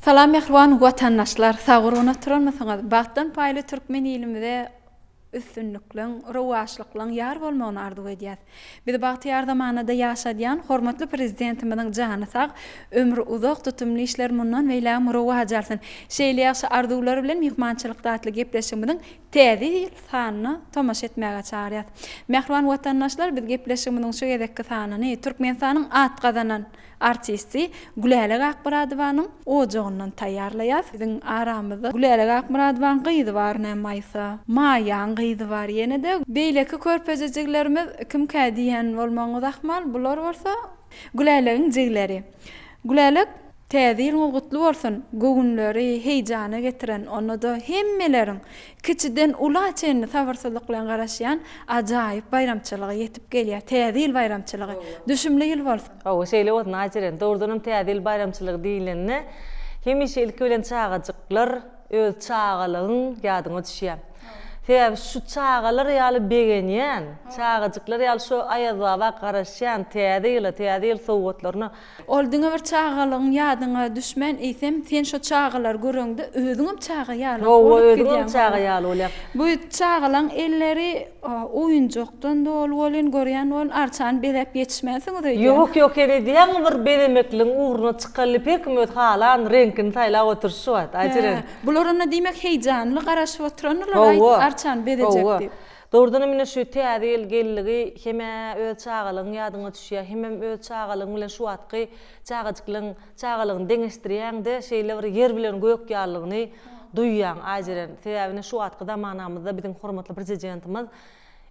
Salam mehriban vatandaşlar, sagırgyna turanmasaňyz, bagtdan paýly türkmen ilimide üstünlükliň, rowaşlyklyň ýar bolmagyny arzuw edýäs. Biz bagtyar zamanada ýaşadýan hormatly prezidentimiziň jany sag, ömrü uzak tutumly işler mundan weýle rowa jarsyn. Şeýle ýaşy arzuwlary bilen mehmançylyk datly gepleşigimiziň täze ýyl sanyny tomaş etmäge çağırýar. Mehriban vatandaşlar, biz gepleşigimiziň şu gezekki sanyny Türkmenistanyň at gazanan artisti Güläle Gakmuradowanyň ojagyndan taýýarlaýar. Biziň aramyzda Güläle Gakmuradowanyň gyzy bar nämeýse, Maýan gyzy bar. Ýene de beýleki körpejejiklerimiz kim kädiýän bolmagyny ahmal bular bolsa Güläleň jigleri. Güläle täze ýyl gutly bolsun. Gögünleri heýjana getiren, onu da hemmelerin kiçiden ula çenni sabyrsızlyk bilen garaşýan ajaýyp bayramçylygy ýetip gelýär. Täze ýyl bayramçylygy. Düşümli ýyl bolsun. Şeýle bolsun naçeren. Doğrudan täze ýyl bayramçylygy diýilende hemişe ilki bilen çağajyklar öz çağalygyň ýadyna düşýär. Sebäbi şu çağalar ýaly begenýän, çağajyklar ýaly şu aýazaba garaşýan täze ýyl sowgatlaryny. Ol diňe bir çağalygyň ýadyna düşmän isem, sen şu çağalar görüňde özüňem çağa ýaly. Özüňem çağa ýaly bolýar. Bu çağalan elleri oýunjokdan dolu bolan görýän bolan arçan bedep ýetişmäsiňiz öýdü. Yok hele diýen bir bedemekliň uğruna çykaly pekme halan renkini taýlap oturşýar. Aýjyren. Bularına diýmek heýjanly garaşyp oturanlar arçan bedejek diýip. Doğrudan mine şu täze ýyl geligi heme öz çağalygyň ýadyna düşýär, heme öz çağalygyň bilen şu atky çağalygyň deňestirýär-de şeýle bir yer bilen gök ýarlygyny duýýan aýjyren. Sebäbine şu atky zamanamyzda biziň hormatly prezidentimiz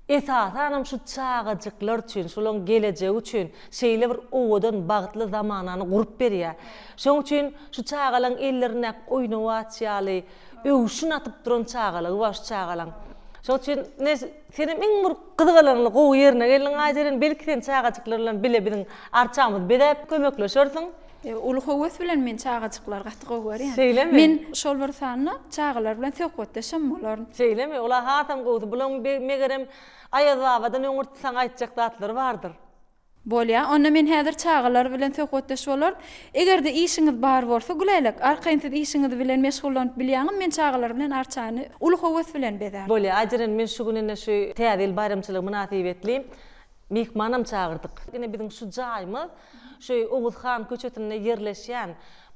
esasanam şu çağajyklar üçin, şolaryň gelejegi üçin şeýle bir owadan bagtly zamanany gurup berýär. Şoň üçin şu çağalyň ellerine oýnawaçýaly, öwüşün atyp duran çağalygy var şu çağalyň. Şoň üçin senem iň bir gyzgalaňly gowy ýerine gelin aýjyren, belki sen çağajyklar bilen bile biziň arçamyz bedep kömekleşersiň. Ulu howes bilen men çağajyklar gatdygy görýän. Şeýlemi? Men şol bir sanyny çağalar bilen söhbetleşem bolar. Şeýlemi? Ola hatam gowy bulan megerem aýazabadan öňürtsäň aýtjak datlary bardyr. Bolýa, onda men häzir çağalar bilen söhbetleşip bolar. Egerde işiňiz bar bolsa gülälik, arkaýynsyz işiňiz bilen meşgullanyp bilýäňim, men çağalar bilen arçany ulu howes bilen bedär. Bolýa, aýjyren men şu günine şu täze ýyl bayramçylygy münasibetli mehmanam çağırdyk. Ýene biziň şu jaýymyz şu Oğuz Han köçetine yerleşýän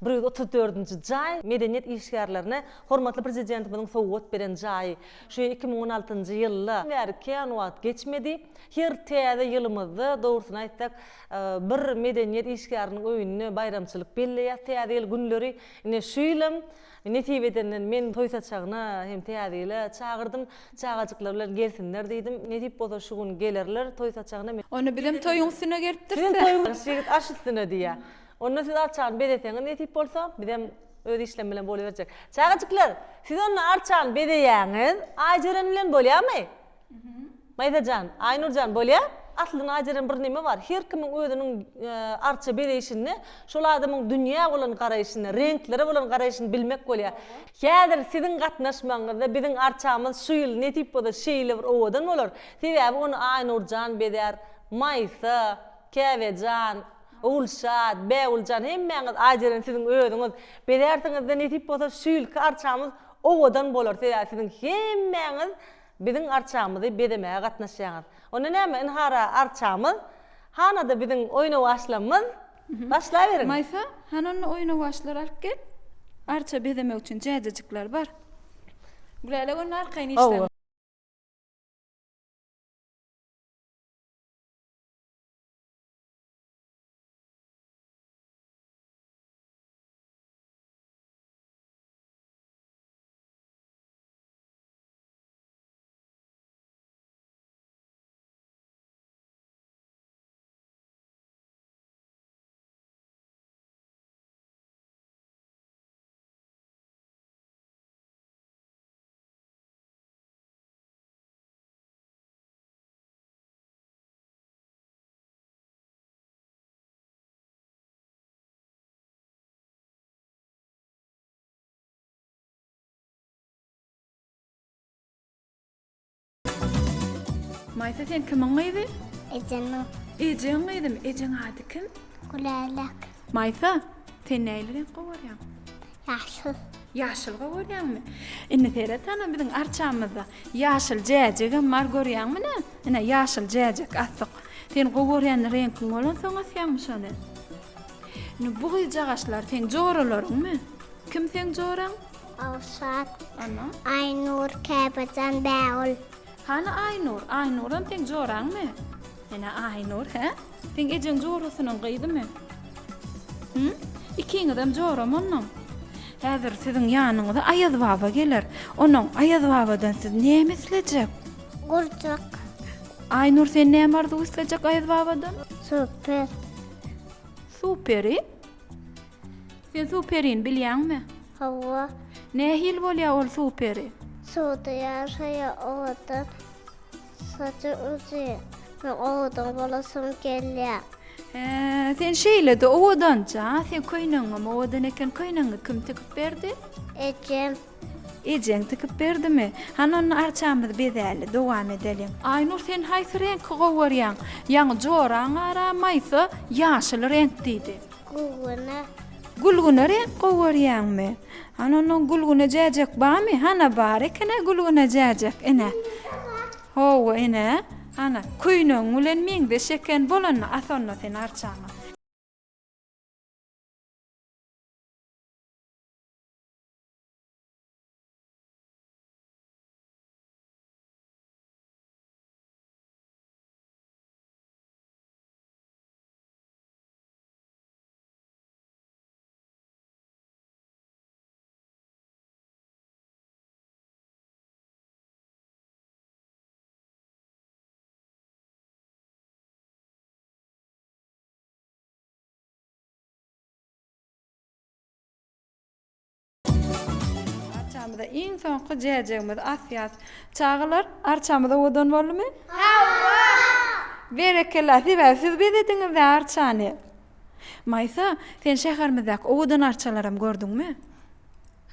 134-nji jaý medeniýet işgärlerine hormatly prezidentimiziň sowgat beren jaý. Şu 2016-njy ýylda berken wagt geçmedi. Her täze ýylymyzda dogrusyny aýtsak bir medeniýet işgäriniň öýüne bayramçylyk belleýär. Täze ýyl günleri ine şu ýylym netibeden men toý saçagyna hem täze ýyla çağırdym. Çağajyklar bilen gelsinler diýdim. Netip bolsa şu gün gelerler toý saçagyna. Onu bilen toýuň üstüne geripdir. Bizim toýuň şeýle aş üstüne diýär. Onu siz arçan bedeseňiz netip bolsa, bizem öz işlem bilen bolaberjek. Çağajyklar, siz onu arçan bedeýäňiz, aýjyren bilen bolýarmy? Maýdajan, Aynurjan bolýar? Atlyny aýjyren bir neme bar. Her kimiň özüniň arça bedeýişini, şol adamyň dünýä bolan garaýşyny, renklere bolan garaýşyny bilmek bolýar. Häzir siziň gatnaşmaňyzda biziň arçamyz şu ýyl netip bolsa şeýle bir owadan bolar. Sebäbi onu Aynurjan bedär, Maýsa, Käwejan, Ulşat, Beuljan hemmeňiz aýjyren siziň özüňiz bedärsiňizde netip bolsa şu ýylky arçamyz owadan bolar. Sebäbi siziň hemmeňiz biziň arçamyzy bedemäge gatnaşýaňyz. Onda näme inhara arçamyz, hanada biziň oýna başlamyz başlaýberin. Maýsa, hanany oýna başlar alyp gel. Arça bedemek üçin jäjejikler bar. Güläle onu arkaýyn işler. Maýsa sen kimiň gyzy? Ejenim. Ejeň gyzym, ejeň ady kim? Güläle. Maýsa, sen näýlerin gowarýan? Yaşıl. Yaşıl görýärmi? Indi tere tana biziň arçamyzda yaşıl jäjegem bar görýärmi ne? Ine yaşıl jäjek atdyk. Sen görýän reňkiň bolan soň asýarmy şonu? Nu bu jagaşlar sen joralaryňmy? Kim sen joran? Avşat. Ana. Aynur Kebecan Bäul. Hana Aynur. Aynurdan sen joranmy? Ine Aynur he? Sen ejen jorusynyň gydymy? İkiňizem joram onuň. Häzir siziň ýanyňyza Aýaz baba geler. Onuň Aýaz babadan siz näme isleýek? Gurcak. Aynur sen näme arzu isleýek Aýaz babadan? Süper. Superi. Sen superin bilýärmi? Hava. Nähil bolýar ol superi? Suda yaşaya oğudan. Saçı uzi. Ben oğudan bolasım gelýär. Sen şeýle de owadança, sen köýnüňe owadan eken köýnüňe kim tikip berdi? Ejem. Ejeň tikip berdimi? Hanan arçamyz bedäli dowam edelim. Aynur sen haýsy renk gowarýan? Ýaňy joraň ara maýsy ýaşyl renk diýdi. Guguna. Gulguna renk gowarýanmy? Hanan gulguna jäjek barmy? Hana bar ekene gulguna jäjek ene. Howa ene. Ana köýnüň bilen meňde şeken bolan asonna sen arçama. Arçamyda iň soňky jäjegimiz Asyas. Çağılar arçamyda odan bolmy? Hawa! Berekeler, siz bedediňiz arçany. Maýsa, sen şähermizde odan arçalaram gördüňmi?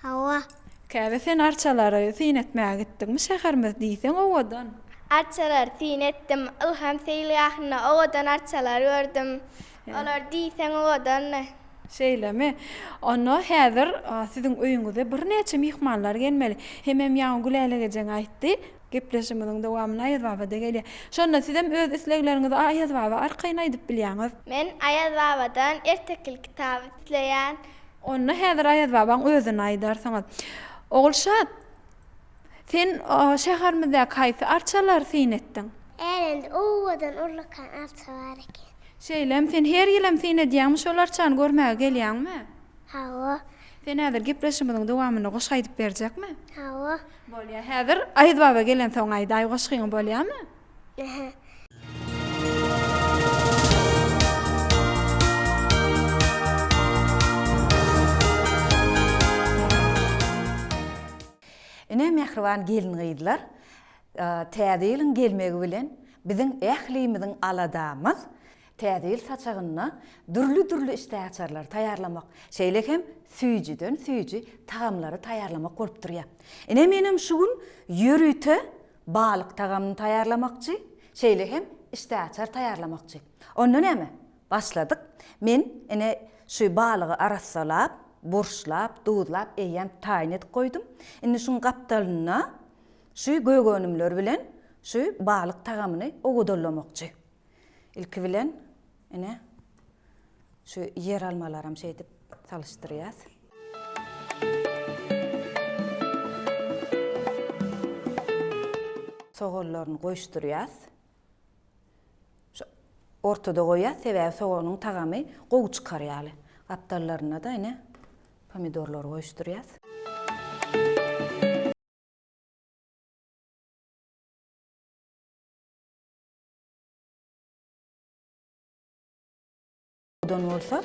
Hava. Käbe sen arçalary synetmäge gitdiňmi şähermiz diýsen odan? Arçalar ettim. Ilham Seýliýahna owadan arçalar gördüm. Olar diýsen owadan. Şeýlemi? Onu häzir siziň öýüňizde bir neçe mihmanlar gelmeli. Hemem ýaňy gülälegejeň aýtdy. Gepleşimiziň dowamyna Aýaz baba da gelýär. Şonda sizem öz islegilerinizi Aýaz baba arkaýyn aýdyp bilýäňiz. Men Aýaz babadan ertekil kitap isleýän. Onu häzir Aýaz babaň özüni aýdar saňa. Ogulşat, sen şähermizde kaýsy arçalar synetdiň? Elinde oğudan urlakan arça var eken. Şeýlem, sen her ýylym synedýärmi şol arçany görmäge gelýärmi? Hava. Sen häzir gepleşimiziň dowamyna goş aýdyp berjekmi? Hava. Bolýar. Häzir Aýaz baba gelen soň aýdy goşgyň bolýarmy? Ene mehriban gelin gyýdylar. Täze ýylyň gelmegi bilen biziň ählimiziň aladamyz täze ýyl saçagyna dürli istäçarlar taýarlamak. Şeýle hem süýjüden süýjü tagamlary taýarlamak bolup durýar. Ene menim şu gün ýörüte balyk tagamyny taýarlamakçy, şeýle hem istäçar taýarlamakçy. Ondan näme? Başladyk. Men ene şu balygy arassalap, burşlap, duzlap, eýem taýin edip goýdum. Indi şuň gapdalyna şu gögönümler bilen şu balyk tagamyny ogudallamakçy. İlki bilen ene şu yer almalaram şey edip salışdyrýas. Sogollaryny goýuşdurýas. Şu ortada goýýas, sebäbi sogonyň tagamy gowy çykarýaly. Gapdallaryna da ene pomidorlary goýuşdurýas. Odan bolsa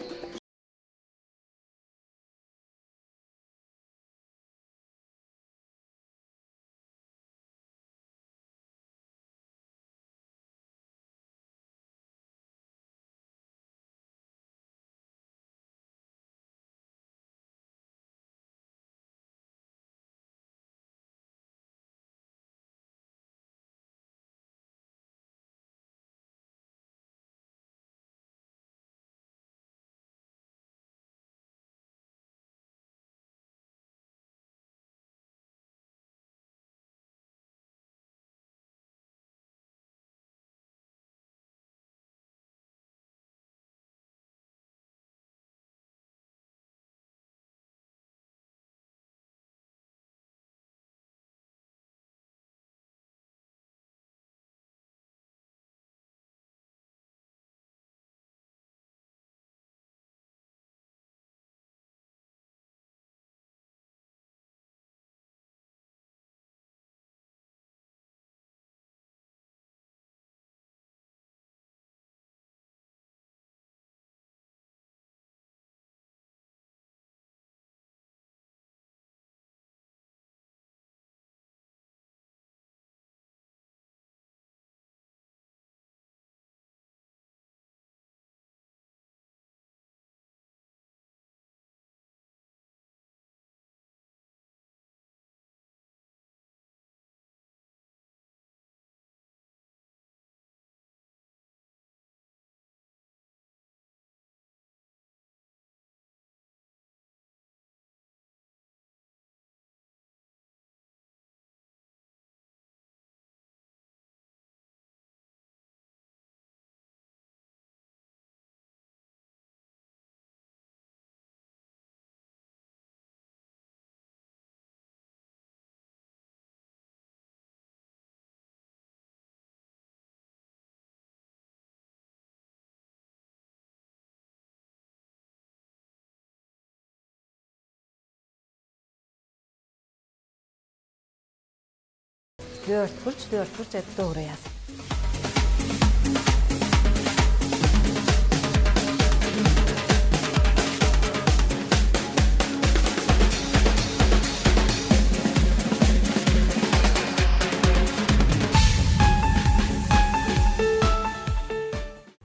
4 burç et doğrayat.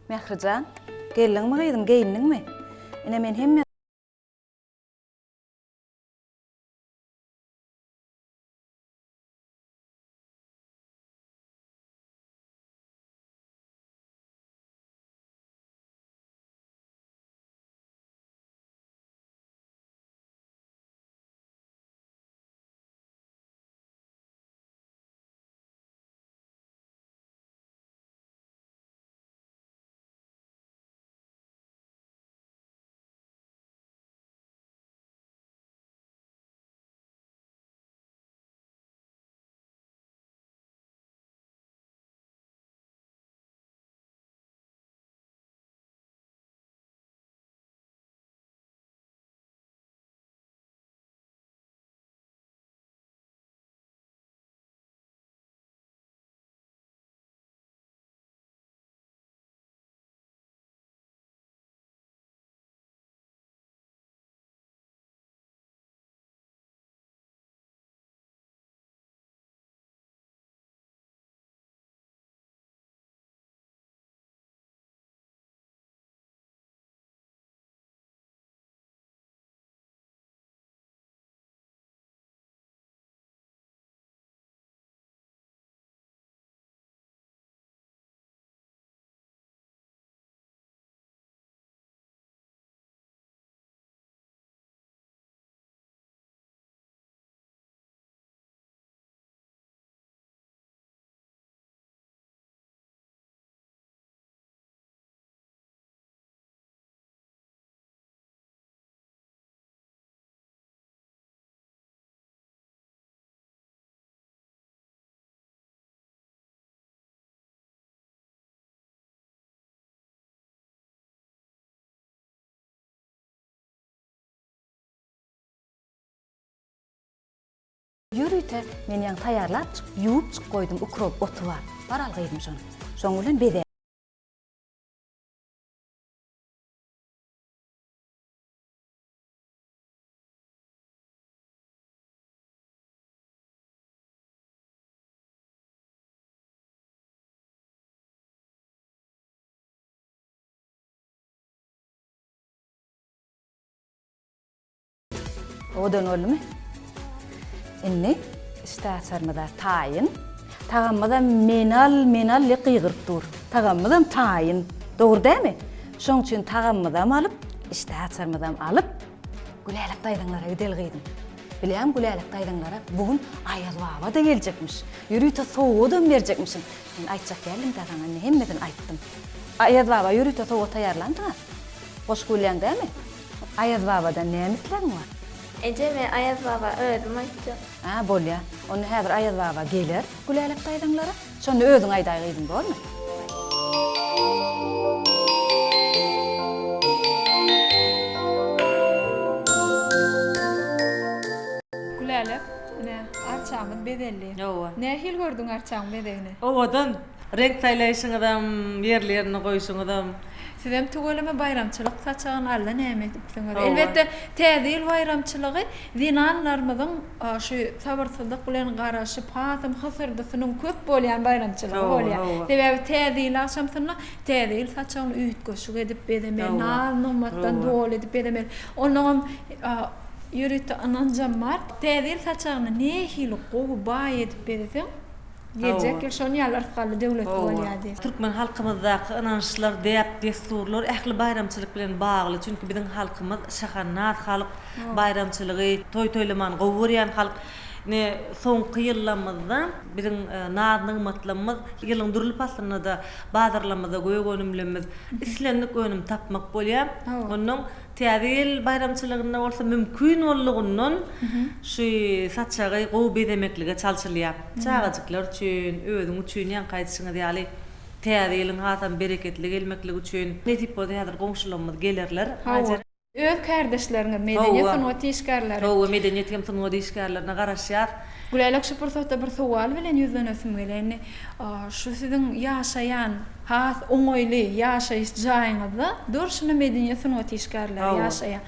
Mehrican, gelin mi giydim, giyindin mi? Ine men hemme yürüyte men ýa taýarlap ýuwup çyk goýdum, ukrop otu var. Baral gıydım şonu. Şoň bilen bede. Odan olmy? Inni istäçärmedä taýyn. Tagamda menal ýygyryp dur. Tagamda taýyn. Dogry dämi? Şoň üçin tagamda alyp, istäçärmedä alyp, gülälik taýdanlara gidel gydym. Bilýän gülälik taýdanlara bugün Aýal baba da geljekmiş. Ýürüýte sowu da berjekmişin. Men aýtjak geldim dagana hemmeden aýtdym. Aýal baba ýürüýte sowu taýarlandy. Hoş gülýän dämi? Aýal babadan näme var? Ece ve Ayaz baba öldüm aytdı. Ha, bolýa. Onu häzir Aýal baba geler, gülälik taýdanlara. Şonu özüň aýdaý gydym, bolmy? Gülälik, ne arçağımız bedelli. Owa. Nähil gördüň arçağın bedelini? Owadan renk taýlaýşyňyzam, ýerlerini goýşyňyzam. Sizem tugolama bayramçylyk saçagyny alla näme edipsiňiz. Owa. Elbetde täzil bayramçylygy dinanlarymyzyň şu sabırsyzlyk bilen garaşy pasym hysyrdysynyň köp bolýan bayramçylygy Owa, bolýar. owa. Sebäbi täzil akşamsyna täzil saçagyny üýtgeşik edip bedemel, Owa. nalnymatdan Owa. dol edip bedemel. Onuň ýürüýte ananjam bar. Täzil saçagyny nähil gowy bay edip bedeseň, gelecek şonu ýalar galy döwlet bolýardy. Türkmen halkymyzdaky inançlar, däp, desturlar ähli bayramçylyk bilen bagly. Çünki biziň halkymyz şahannat halyk bayramçylygy, toý-toýlaman gowurýan halk. Ne soňky ýyllarymyzda biziň nadyň matlamymyz ýylyň durulup aslynda da bazarlamada goýa önümlemiz islenlik önüm tapmak bolýar. Onuň täzil bayramçylygyna bolsa mümkin bolýandan şu saçagy gowy bedemeklige çalçylýar. Çağajyklar üçin, özüň üçin ýa gaýtsyňyz ýaly täzilin hatan bereketli gelmeklige üçin ne tip bode häzir goňşularymyz gelerler. Öz kardeşlerine medeniyet sunuwat işgärleri. Towa medeniyet hem sunuwat işgärlerine garaşýar. Gülelik şu pursatda bir sual bilen yüzlenösüm geleni. Şu sizin yaşayan has oňoýly yaşaýyş jaýyňyzda durşuny medeniyet sunuwat işgärleri yaşaýar.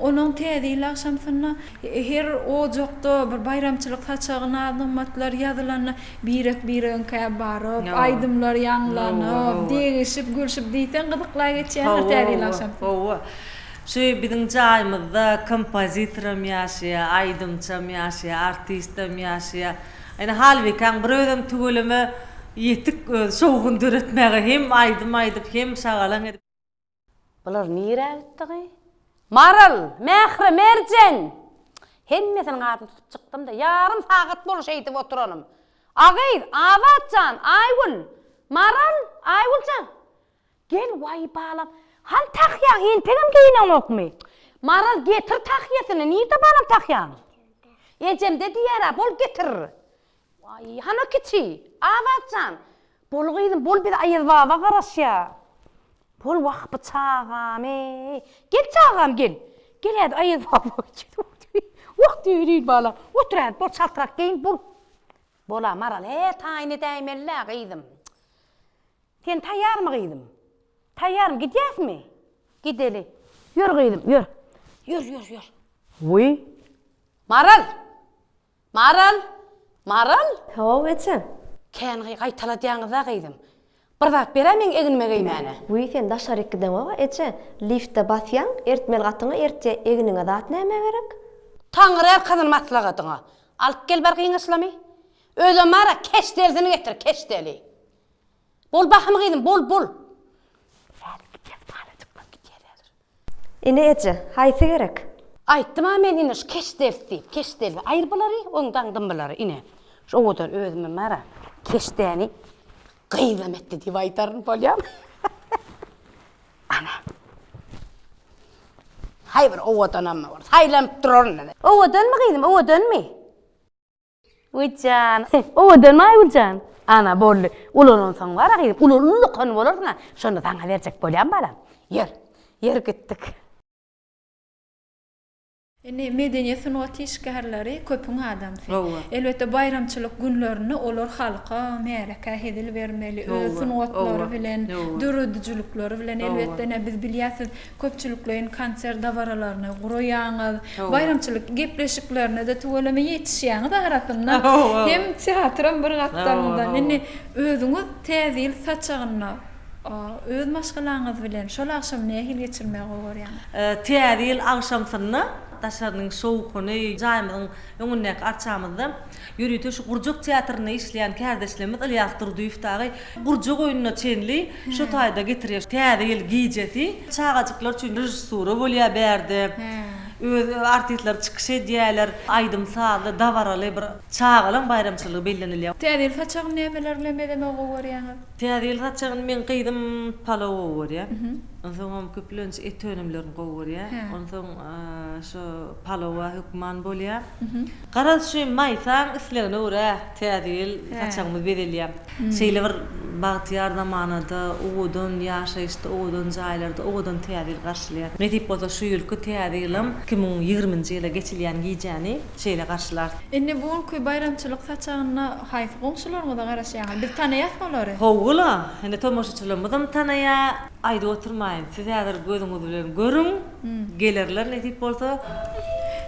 Onun täze akşamsyna her o jokda bir bayramçylyk saçagyna adamlar ýazylanna birek käp baryp, aýdymlar ýanglanyp, degişip, gülşip diýsen gyzykla geçýär täze akşam. Şu bizim jaýymyzda kompozitorum ýaşaýar, aýdymçam ýaşaýar, artistim ýaşaýar. Ene halbykaň bir özüm tügelimi ýetik şowgun döretmäge hem aýdyp hem şagalan edip. Bular nire gitdi? Maral, Mehre, Merjen. Hemmesinin adını tutup çıktım da yarım saat boluş eýtip oturanım. Agir, Avatcan, Aygul, Maral, Aygulcan. Gel vay balam. Han takyan, entegim giyinen okmy. Maral getir takyasyny, niýde balam takyan? Ejem de diýär, bol getir. Vay, han o kiçi, Avatcan. Bol gyýdym, bol bir aýyrbaba garaşýar. Bol wagt bıçağam, Gel çağam gel. Gel hadi aýyrbaba. Wagt ýürýär bala. Otur hadi, bol çaltyrak giyin, bol. Bola Maral, taýyny däýmelle gyýdym. Sen taýýarmy gyýdym? Tayyarım gidýäsmi? Gideli. Ýür gyýdym, ýür. Ýür. Uy. Maral. Hawa etsen. Kän gaýtaladýaňyza gyýdym. Bir zat beremeň eginime giýmäne. Bu sen daşar ikkiden wa etsen. Liftde basýan, ertmel gatyňy ertje eginiňe zat näme gerek? Taňryar kazan maslagatyňa. Alyp gel bar gyňyslamy. Özüm mara keşdersini getir, keşdeli. Bol bahym gyýdym, bol. Ine etje, haýsy gerek? Aýtdym men ine şu keşdersi, aýrbylary, oňdan dymbilary ine. Şu odan özüme mara keşdäni gyýdam etdi diýip aýtaryn bolýam. Ana. Haýbyr owadan amma bar. Haýlanıp duraryn. Owadanmy gyýdym, owadanmy? Uýcan, owadan mı Uýcan? Ana bolly. Ulanyň soň bara gyýdyp, ulanyň bolarna, şonu saňa berjek bolýam balam. Yer gitdik. Medeniyet sunuwat işgärleri köpüň adamsy. Elbetde bayramçylyk günlerini olar halka mereke hedil bermeli. Öz sunuwatlary bilen, dürüdjülükleri bilen elbetde biz bilýäsiz köpçüliklerin konser dawaralaryny guraýaňyz, bayramçylyk gepleşiklerine de tügeleme ýetişýäňiz arasynda hem teatrym bir gatdandan. Özüňiz täze ýyl saçagyna öz maşgalaňyz bilen şol akşam nähil geçirmäge gorýaňyz? Täze ýyl akşamsyny daşarnyň şowkuny jaýmyň öňündäki arçamyzda ýürüýte şu Gurjak teatryny işleýän kardeşlerimiz Ilyas Durduýew tagy Gurjak oýunyna çenli şu taýda getirýär. Täze ýyl giýjesi çağajyklar üçin rejissura bolýa berdi. Öz artistler çykyş edýärler, aýdym saly, dawaraly bir çağalan bayramçylygy bellenilýär. Täze ýyl saçagyny nämeler bilen bedemäge gorýaňyz? Täze ýyl saçagyny men gyýdym palawa gorýar. Ondan köplenç et önümlerini goýurýar. Ondan şu palawa hükman bolýar. Garaz şu maýsan islerini ura täze ýyl saçagymy bedelýär. Şeýle bir bagtyar zamanynda oğudun ýaşaýyşda, oğudun jaýlarda, oğudun täze ýyl garşylaýar. Netip bolsa şu ýylky täze ýylyň 2020-nji ýyla geçilýän giýjäni şeýle garşylar. Bu bayramçylyk saçagyna haýsy goňşularyňyza garaşýar? Bir tanaýasmy olary? Howla, ene tomoşaçylarymyzam tanaýa aýda oturmaýyn. Siz häzir gözüňiz bilen görüň, gelerler netip bolsa.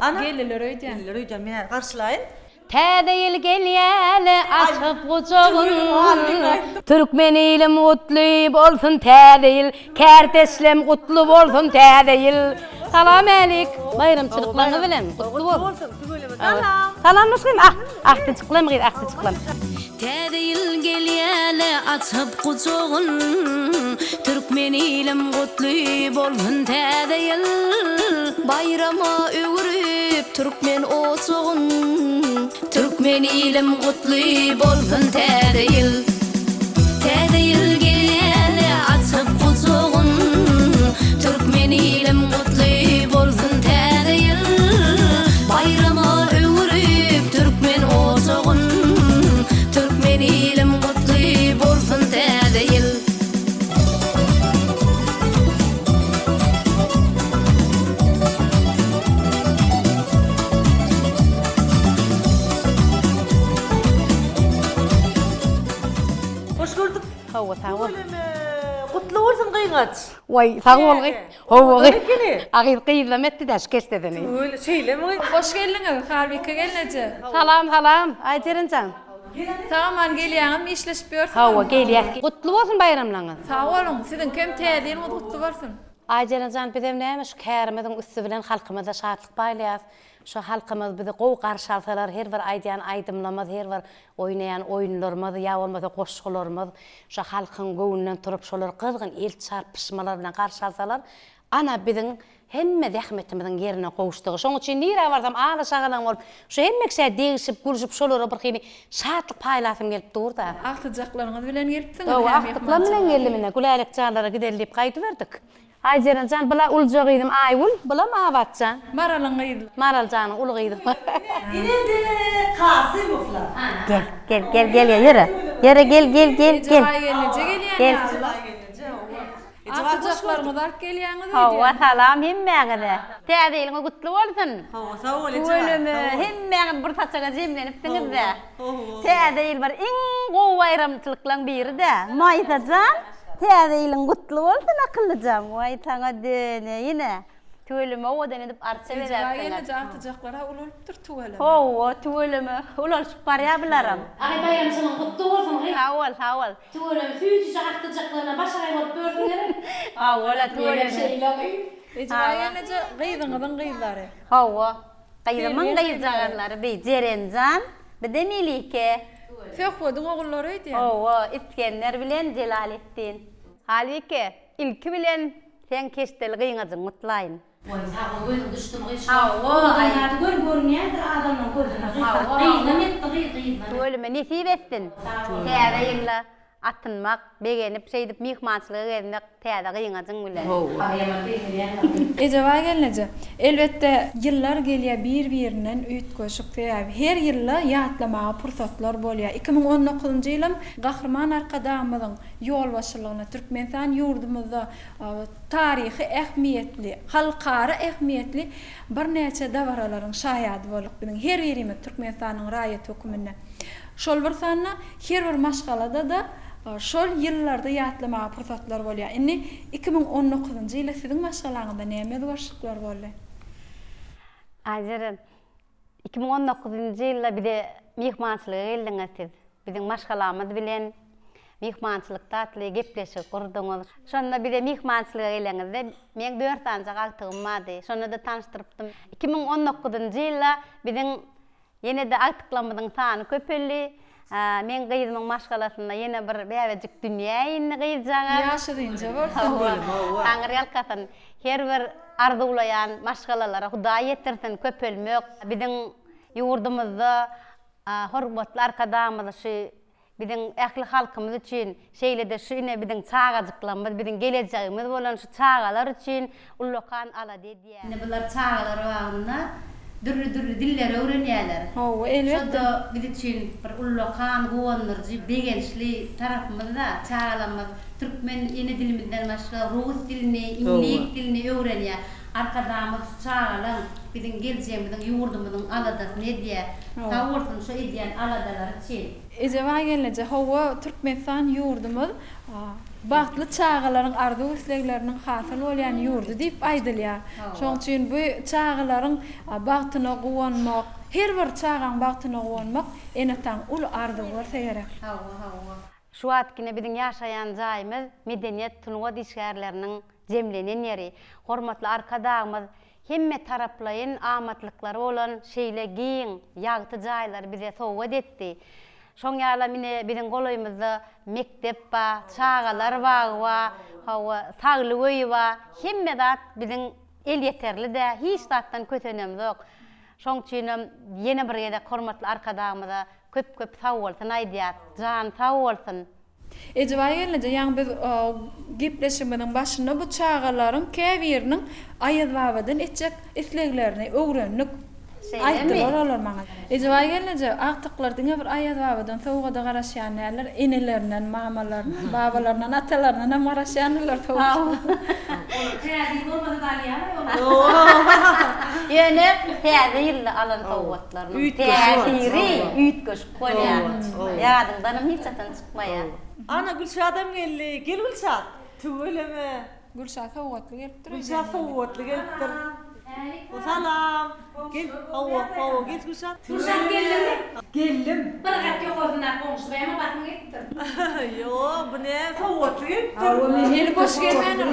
Ana Gelirler öýdän. Men garşylaýyn. Täze ýyl gelýäle açyp gujagyň. Türkmen ilim gutly bolsun täze ýyl, kärdeşlem gutly bolsun täze ýyl. Salam alyk. Bayramçylyklaryny bilen gutly bolsun. Salam muslim. Ahtyçyklam gyr, ahtyçyklam. Täze ýyl gelýäle açyp gujagyň. Türkmen ilim gutly bolsun täze ýyl. Bayrama öwürüp Türkmen oçagyn. Türkmen ilim gutly bolsun täze ýyl. Täze ýyl gelýäle açyp gujagyň. Türkmen ilim gutly bolsun täze ýyl. Bayrama öwürüp Türkmen oçagyn. Türkmen ilim gutly bolsun täze ýyl. aç. Vay sağ ol. Nerede? Howa. Öyle. Agil qıyla metti de şkeş dedini. Öyle şeyle mi? Hoş geldiniz. Harbike gelnece. Salam salam. Ayterincan. Tamam gelýäňim işleşip ýörsin. Hawa gelýär. Gutlu bolsun bayramlaňyz. Sağ olun. Sizin kem tädiňiz gutly bolsun. Ayterincan bizim näme şu kärimiziň üstü bilen halkymyza şatlyk baýlaýar. Şu halkymyz bizi gowy garşy alsalar, her bir aýdýan aýdymlamaz, her bir oýnaýan oýunlarymyz, ýa bolmasa goşgularymyz, şu halkyň göwünden turup şolar kızgın el çarpışmalar bilen garşy alsalar, ana biziň hemme zähmetimiziň yerine gowuşdygy. Şoň üçin nire barsam alaşagalan bolup, şu hemmekse degişip, gülüşip şolara bir hini şatlyk paýlasym gelip durda. Aktyjaklaryňyz bilen gelipsiňiz. O aktyklary bilen geldim, gülälik çağlara gidelim diýip gaýty berdik. Ayjerincan bula uljak idim Aýgul, bula Mawatjan. Maralyň gyýdy. Maraljan ulyk idim. Yine Kasımoflar. Gel yere. Yere gel. Jaway gelnece gelýän. Gel. Aktyjaklaryňyz alyp gelýäňiz. Hawa salam hemmäňe. Täzeýiňiz gutly bolsun. Hava sağ ol. Ölümü hemmäňe bir taçaga jemlenipdiňiz de. Täzeýil bir iň gowy bayramçylyklaryň biri de. Maýtajan. Täzeýiň gutly bolsun akyllyjam. Way taňa dene ýene. Tölüme odan edip arça Jaway berýär. gelnece aktyjaklara ulanıpdyr tuwalam. Hawa tölüme ulaşyp barýar bilerim. Ay bayramçylyň gutly bolsun. Sağ ol. Tuğrım füýçi haktyjaklaryna başaray bolup bördüňer. Hawa tölüme. Jaway gelnece gyýdyňyzyň gyýdlary. Hawa. Gaýdymyň gaýjaganlary bir Jerenjan, bir de Melike. Fehwediň ogullary idi. Hawa itkenler bilen Jelalettin. Halbuki ilki bilen sen keşdel gyýňazyň mutlaýyn. Oy sağ gözüm düşdüm gyşy. Hawa. Aýardy görýändir adamyň gözüne. Gyýdam etdi gyýdam. Tölüme nesip etdin. Täzeýinle atynmak, begenip şeýdip mihmançylyga gelmek täze gyýňazyň bilen. Jaway gelnece. Elbetde ýyllar gelýär bir-birinden üýtgeşik täýär. Her ýylla ýatlamaga pursatlar bolýar. 2019-njy ýylym gahrman arkadamyzyň ýol başçylygyna Türkmenistan ýurdumyzda taryhy ähmiýetli, halkara ähmiýetli bir näçe dawaralaryň şahyady bolup biziň her ýerimiz Türkmenistanyň raýat hökümine. Şol bir sanna her bir maşgalada da şol ýyllarda ýatlamaga pursatlar bolýar. Indi 2019-njy ýyla siziň maşgalaňyzda näme özgörşikler boldy? Aýjeren 2019-njy ýylda bir de mihmançylyga geldiňiz siz. Biziň maşgalamyz bilen mihmançylyk tatly gepleşip gurduňyz. Şonda bir de mihmançylyga geldiňizde men 4 anjak agtygym bardy. Şonu da tanıştyrypdym. 2019-njy ýylda biziň ýene de agtyklamyzyň sany köpelli. Men gyýdymyň maşgalasynda ýene bir bäwejik dünýä ýyny gyýjagan. Ýaşadynja bolsun. Taňry ýalkatan her bir arzulayan maşgalalara Hudaý ýetirsin köpelmek. Biziň ýurdumyzda hormatly arkadamyz şu biziň ähli halkymyz üçin şeýlede şu ine biziň çağajyklarymyz, biziň gelejegimiz bolan şu çağalar üçin ullakan ala diýär. Ine bular çağalar wagtynda dürli diller öwrenýärler. Hawa elbetde. Şonda biz üçin bir ullakan gowandyrjy begençli tarapymyzda çağalamyz türkmen ýene dilimizden başga rus dilini, ingliz dilini öwrenýär. Arkadamyz çağalan biziň geljeğimiziň ýurdumyzyň aladasyny edýär. Sağ bolsun şu edýän aladalar üçin. Jaway gelnece hawa Türkmenistan ýurdumyz bagtly çağalaryň arzu islegleriniň hasyl bolýan ýurdu diýip aýdylýar. Şoň üçin bu çağalaryň bagtyna gowanmak, her bir çağaň bagtyna gowanmak enatan ul arzular segerek. Şu watkine biziň ýaşaýan jaýymyz medeniýet tunuwa dişgärleriniň jemlenen ýeri. Hormatly arkadamyz hemme taraplayyn amatlykları bolan şeýle giň, ýagty jaýlar bize sowgat etdi. Şoň ýaly mine biziň golaýymyzda mektep ba, çağalar bagy hawa sagly göýi ba, hemme zat biziň el ýeterli de, hiç zatdan kötenemiz ýok. Şoň üçin ýene bir ýerde hormatly arkadamyza köp sag bolsun aýdýar, jan sag bolsun. Jaway gelnece ýa biz gepleşimiň başynda bu çağalaryň käbiriniň aýyz babadan etjek isleglerini öwrenip aýtdylar olar maňa. Jaway gelnece agtyklar diňe bir aýyz babadan sowgada garaşýan näler, enelerinden, mamalaryndan, babalaryndan, atalaryndan garaşýanlar sowgada. Täze bolmasa da ýa-da Ýene täze ýylla alan sowgatlaryny. Täziri üýtgeş bolýar. Ýadyňdan hiç atan çykmaýar. Ana Gülşadam geldi. Gel Gülşad. Tüveleme. Gülşah sowgatly gelipdir. Gülşah soğutlu gelipdir. Salam. Gel. Hava gel Gülşah. Tuşan geldim. Geldim. Bir kat yokozuna konuşmayma bakın gittim. Yo bu ne soğutlu gelipdir. Heli boş gelmeyin.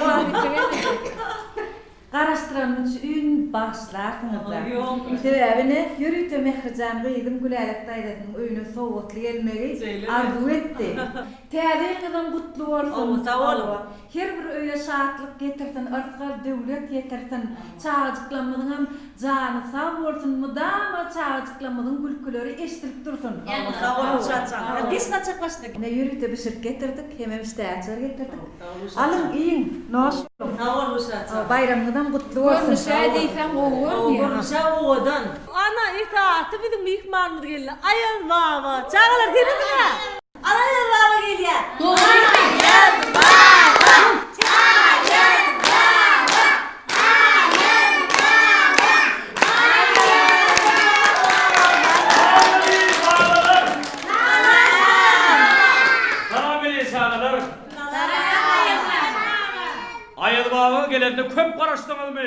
Garaştıranın ün başlarsınızlar. Yok. Sebebini yürüyte Mehrican Gıydım Gülelik Daydatın öýüne sowgatly gelmegi arzu etdi. Täze kutlu bolsun. Allah sağ olun. Her bir öýe şatlyk getirsin, ırkal döwlet getirsin. Çağıjyklamydyň jany sag bolsun, mudama çağıjyklamydyň gülküleri eştilip dursun. Allah sağ olun Uşatcan. Biz naçak başladık. Ne yürüyte bir şirk getirdik, hemem istäçer getirdik. Alın iň, nos. Sağ olun Uşatcan. Bayramydan kutlu bolsun. Görnüşe diýsen gowy. Görüşe odan. Ana itaatı bizim mihmanımız geldi. Ayıl baba. Çağlar gelin mi? Ayıl baba geliyor. Ayılbağın gelende köp garaşdınız mı?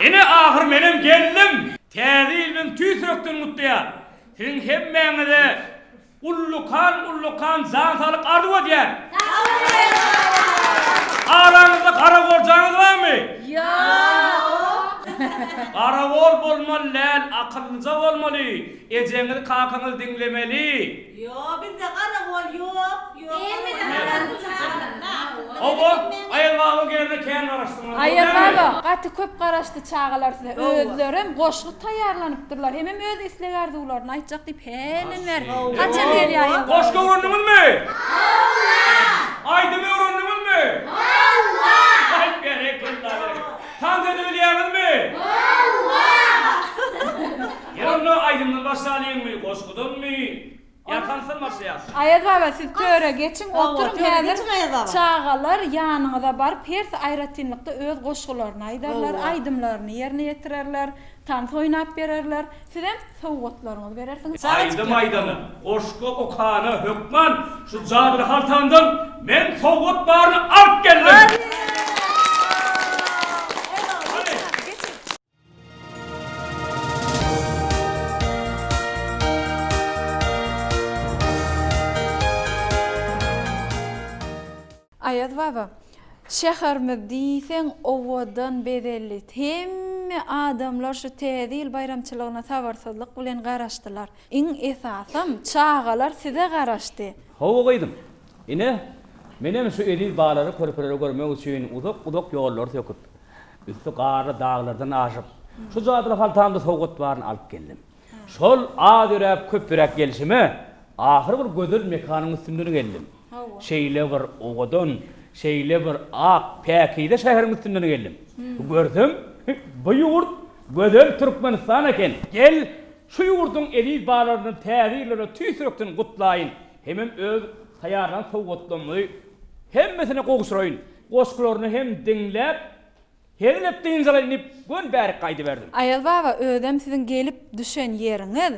Ene ahir menem geldim. Täze ilmin tüýsürekden mutluya. Siziň hemmeňize ullukan zansalyk arzuwa diýär. Araňyzda garagol jaňyz barmy? Garagol bolmaly, läl akyllyja bolmaly. Ejeňiz kakaňyz diňlemeli. Yo bizde karavol yok. Ogo, ayılbağın gelende kän garaşdınız. Ayırmaba, gaty köp garaşdy çağalar size. Özlerim goşgu taýarlanypdyrlar. Hemem öz islegerdi ularny aýtjak diýip helenler. Kaça gelýär ayıl. Goşga öwrendinizmi? Aýdymy öwrendinizmi? Ay bereketlär. Tanzany bilýäňizmi? Ýa-da aýdymdan başlaýarmy? Goşgudanmy? Yakansın başlayar. Ayaz baba siz töre geçin oturun töre häzir. geçin Ayaz baba. Çağalar ýanyňyza barıp her aýratynlykda öz goşgularyny aýdarlar, aýdymlaryny ýerine ýetirerler, tans oýnap bererler. Siz hem sowgatlaryňyzy berersiňiz. Aýdym aýdany. Goşgu okany hökman şu Jabir haltandan men sowgat baryny alyp geldim. Ayaz baba, şähermi diýsen owadan bedelli. Hemme adamlar şu täze ýyl bayramçylygyna sabarsızlyk bilen garaşdylar. Iň esasam çağalar size garaşdy. Hawa gaýdym. Ine menem şu edil balary körpelere görmek üçin uzak ýollar söküp, üstü gary dağlardan aşyp, şu Jabir haltamda sowgat baryny alyp geldim. Şol adyrap köpürek gelişimi ahir bir gödül mekanyň üstünden geldim. Şeýle bir owadan, şeýle bir ak päkide şäheriň üstünden geldim. Gördüm, bu ýurt gödül Türkmenistan eken. Gel şu ýurduň edil balaryny täzirleri tüýsürekden gutlaýyn. Hemem öz taýarlan sowgatlamy hemmesini goguşraýyn. Goşgularyny hem diňläp, herlep diňjalaýyp gön bäri gaýdy berdim. Ayaz baba, ödem sizin gelip düşen ýeriňiz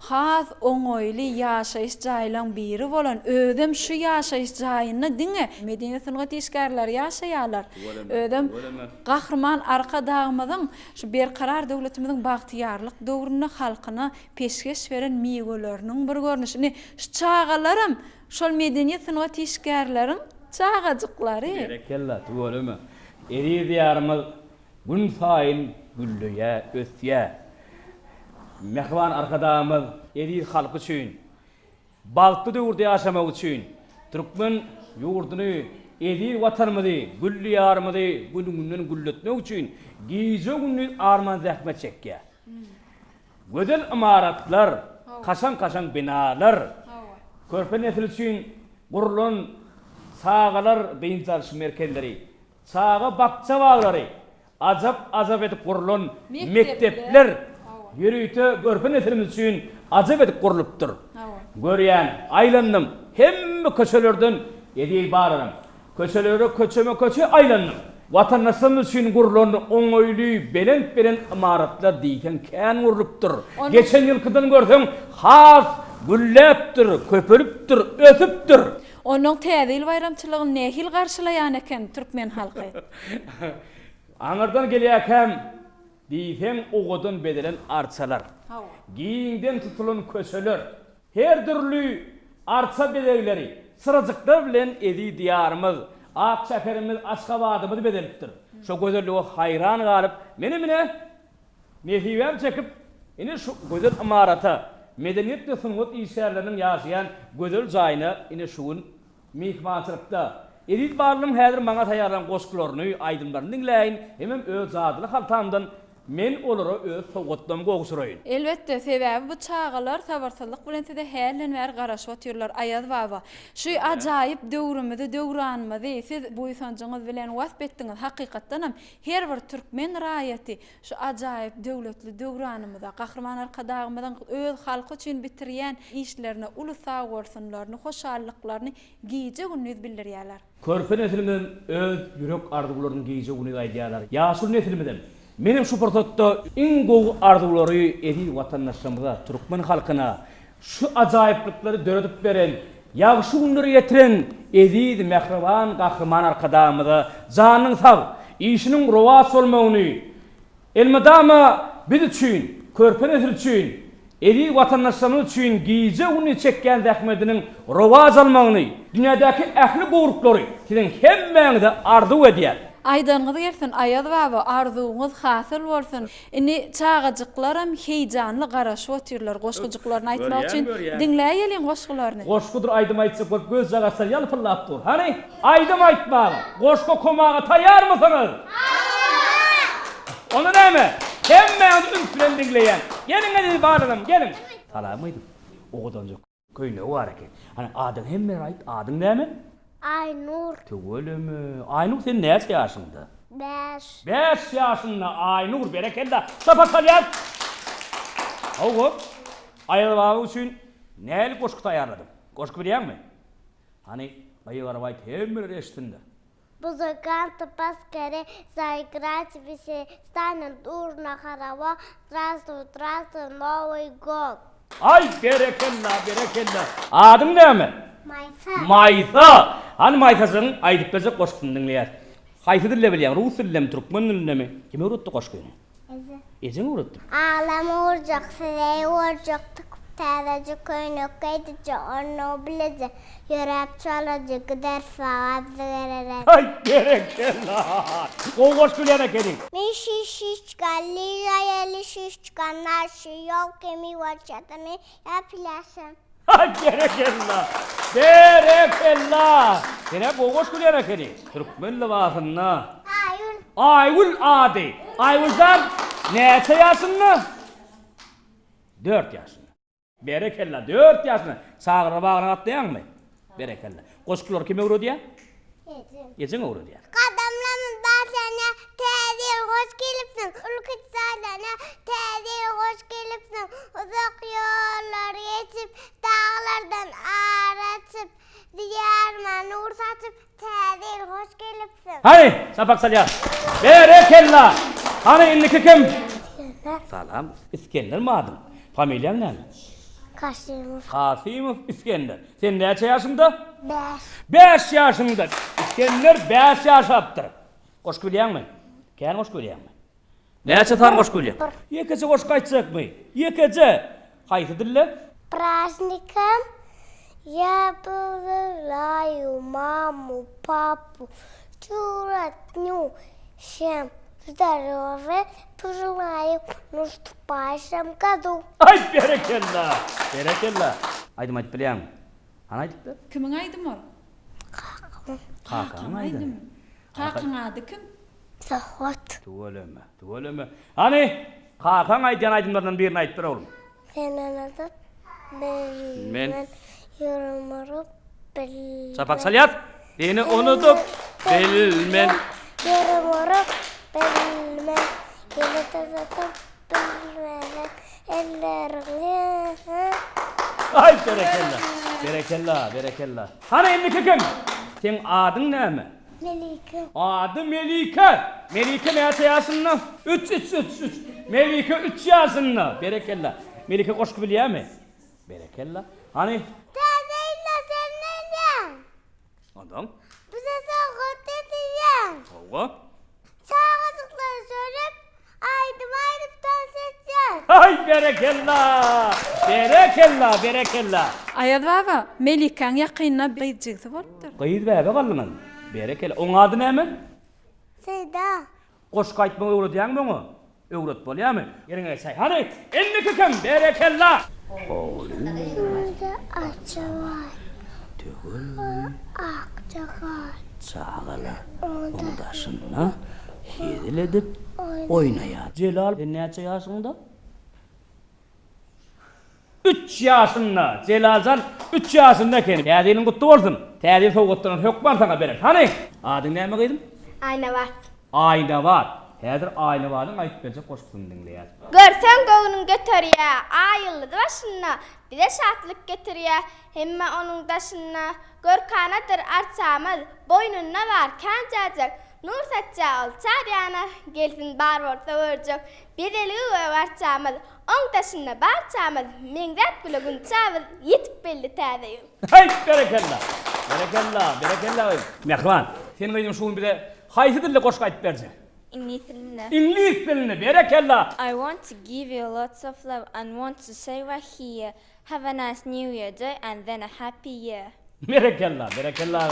has oňoýly ýaşaýyş jaýlaryň biri bolan ödem şu ýaşaýyş jaýyny diňe Medine Sungat işgärler ýaşaýarlar. Ödem gahrman arka dagymyzyň şu berkarar döwletimiziň bagtyýarlyk döwrüne halkyna peşkeş beren miýeleriniň bir görnüşini şu çağalarym şol Medine Sungat işgärleriň çağajyklary. Berekella, tuğulama. Eri diyarımız gün sayin güllüye, ösye. Mehvan arkadağımız eri halkı üçün, baltı döwürde yaşamak üçün, Türkmen yurdunu, eri vatanımızı, güllü yarımızı gününden gülletmek üçün, giyce günlük arman zahmet çekke. Güzel imaratlar, kaşan binalar, körpe nesil üçün kurulan sağalar deyinçarış merkezleri, sağa bakça bağları, azap edip kurulan mektepler, yürüyte körpe nesilimiz üçün azap edip kuruluptur. Görýän, aylandım, hemme köçelerden edil bararım. Köçelere köçe aylandım. Vatandaşlarımız üçün kurulan oňoýly belen imaratlar diýen kän kuruluptur. Geçen ýylkydan görsem has gülläpdir, köpürüpdir, ösüpdir. Onun täzil bayramçylygyny nähil garşylaýan eken türkmen halky? Aňardan gelýäkem diýsem ogodan bedelen arçalar. Giyinden tutulan köseler. Her türlü arça bedegleri, sırajyklar bilen edi diýarymyz, ak şäherimiz Aşgabatymyz bedelipdir. Şo gözellige hayran galyp, mene nehivem çekip, ine şu gözel imarata, medeniyet ve sunut işlerlerinin yaşayan gözel jaýyna ine şuun mihmançylykda edip barlym häzir maňa taýýarlan goşklaryny, aýdymlaryny dinläýin, hemem öz zadyny haltamdan men olara öz sowgatlarym gogşuraýyn. Elbette sebäbi bu çağalar sabarsyzlyk bilen de hälen bäri garaşyp otyrlar aýaz baba. Şu ajaýyp döwrümizde döwranmady siz bu insanjyňyz bilen wasp etdiňiz. Hakykatdanam her bir türkmen raýaty şu ajaýyp döwletli döwranymyzda gahrman arkadagymyzdan öz halky üçin bitirýän işlerini, ulusal gorsunlaryny, hoşallyklaryny giýje günüz bildirýärler. Körpe neslimden öz ýürek arzuwlaryny giýje günüz aýdýarlar. Ýaşul neslimden menim şu portatda iň gowy arzulary edi watandaşlarymyza, türkmen halkyna şu ajaýyplykları döredip beren, ýagşy günleri ýetiren edi mehriban gahrman arkadagymyza janyň sag, işiniň rowas bolmagyny, elmadama biz üçin, körpe nesil üçin, edi watandaşlarymyz üçin giýje güni çekýän zähmetiniň rowas almagyny, dünýädäki ähli gowruklary siziň hemmeňize arzu edýär. Aýdanňyz gelsin aýaz baba, arzuňyz hasyl bolsun. Ini çağajyklaram heýjanly garaşyp otyrlar, goşgyjyklaryny aýtmak üçin dinläýelin goşgylaryny. Goşgudur aýdym aýtsa köp göz jagaşlar ýalpylap dur. Hani aýdym aýtmagy, goşga komaga taýýarmysyňyz? Onu näme? Hemmeňiz ünsüren dinleýän. Gelin edi barlym, gelin. Salamydy. Ogodanjak köýne bar eken. Hani adyň hemme aýt, adyň näme? Aynur. Tüwelemi. Aynur sen näçe ýaşynda? 5. 5 ýaşynda Aynur berekenda. Sapat salyat. Ogo. Aýalbagy üçin näli goşky taýýarladym? Goşky bilýärmi? Hani baýygar aýt hemmeler eşitinde. Музыканты паскаре заиграть все станет урна хорова. Здравствуй, здравствуй, Новый год. Ay berekella, berekella. Adyň näme? Maysa. Maysa. Hani maysasyň aýdyp berse goşkyny dinleýär. Haýsy dille bilýär? Rus dillemi, türkmen dillemi? Kime öwretdi goşkyny? Ezi. Eziň öwretdi. Ağlam urcak, sirey urcak, tədəcə köynökkəydici, onu biləcək, yörəb çalacaq, qədər savab verərək. Ay berekella. O goşky ýene kedin. Min şişişka, lirayeli şişka, naşı yol kemi var çatını yapılasın. Ay berekella. Berekella. Sene o goşky ýene kedin. Türkmen libasyna. Ayul. Aygul ady. Ayguldan näçe ýaşynda? 4 ýaşynda. Berekella 4 ýaşynda. Sagyrı bagyrı atlaýanmy? Berekella. Goşkylar kime öwredýär? Eziň öwredýär. Kadamlarımız barsana tədil hoş gelipsin. Ülküç saydana tədil hoş gelipsin. Uzak yollar geçip dağlardan araçıp diyarma nur saçıp tədil hoş gelipsin. Hani sapak salya. Berekella. Hani indiki kim? Salam. İskender mi adın? Familyan näme? Kaşımız. Kasimov İskender. Sen näçe ýaşynda? 5. 5 ýaşynda. İskender 5 ýaşapdyr. Goşky bilýärmi? Kän goşky bilýärmi? Näçe tar goşky bilýär? Ýekece goşky aýtjakmy? Ýekece. Haýsy dille? Праздником я пожелаю маму, папу, родню, всем здоровья, пожелаю в наступающем году. Ay berekella. Berekella. Aýdym aýdyp bilýärmi? Ana aýdypdy? Kimiň aýdym ol? Kakaň aýdy. Kakaň ady kim? Захват. Tuweleme, tuweleme. Hani kakaň aýdýan aýdymlardan birini aýdyp ber oğlum. Sen anladın. Men. Yorumları bilmem. Sapak salyat. Dini unutup bilmen. Yorumları bilmem. Yine tazatıp bilmem. Ellerini. Ay berekella. Berekella, berekella. Hani indiki kim? Sen adyň näme? Melike. Adı Melike. Melike näçe ýaşynda? 3. Melike 3 ýaşynda. Berekella. Melike goşky bilýärmi? Berekella. Hani Teyzeyle sen neden? Ondan. Bize soğuk dediyen. Soğuk. Çağızıkları söyleyip aydım dans edeceğiz. Ay berekella. Berekella, berekella. Ayad baba, Melikan yakynna gıýjygy bolupdyr. Qyýd bäbe gallyňyň. Berekella. Oň ady näme? Seyda. Qoşuk aýtmagy öwredýäň muňu? Öwret bolýarmy? Ýeriňe say. Hadi, elini kökem berekella. Burada açıvar. Tügül. Akçakar. Çağala. Ondaşynna hedil edip oýnaýar. Celal näçe ýaşyňda? 3 ýaşynda. Celaljan 3 ýaşynda eken. Täzeliň gutly bolsun. Täzel sowgatlaryň hökmar sana berer. Hani? Adyň näme gyýdym? Ayna var. Ayna var. Häzir ayna baryň aýtyp berjek goşukyny dinleýär. Görsen göwnüň getirýä, aýyldy başyna. Bir de şatlyk getirýä, hemme onuň daşyna. Gör kanadyr arçamyz, boynuna var kanjajak. Nur satja ol çarýana, gelsin bar bolsa örjek. Bedeligi we arçamyz, oň daşyna barçamyz. Meňdep gülügün çabyz, ýetip belli täze. Hay berekella. Berekella, berekella. Mehman, sen benim şuň bir de haýsy dille goşuk aýtyp berje? İngiliz dilini berekella. I want to give you lots of love and want to say right here. Have a nice New Year day and then a happy year. Berekella, berekella.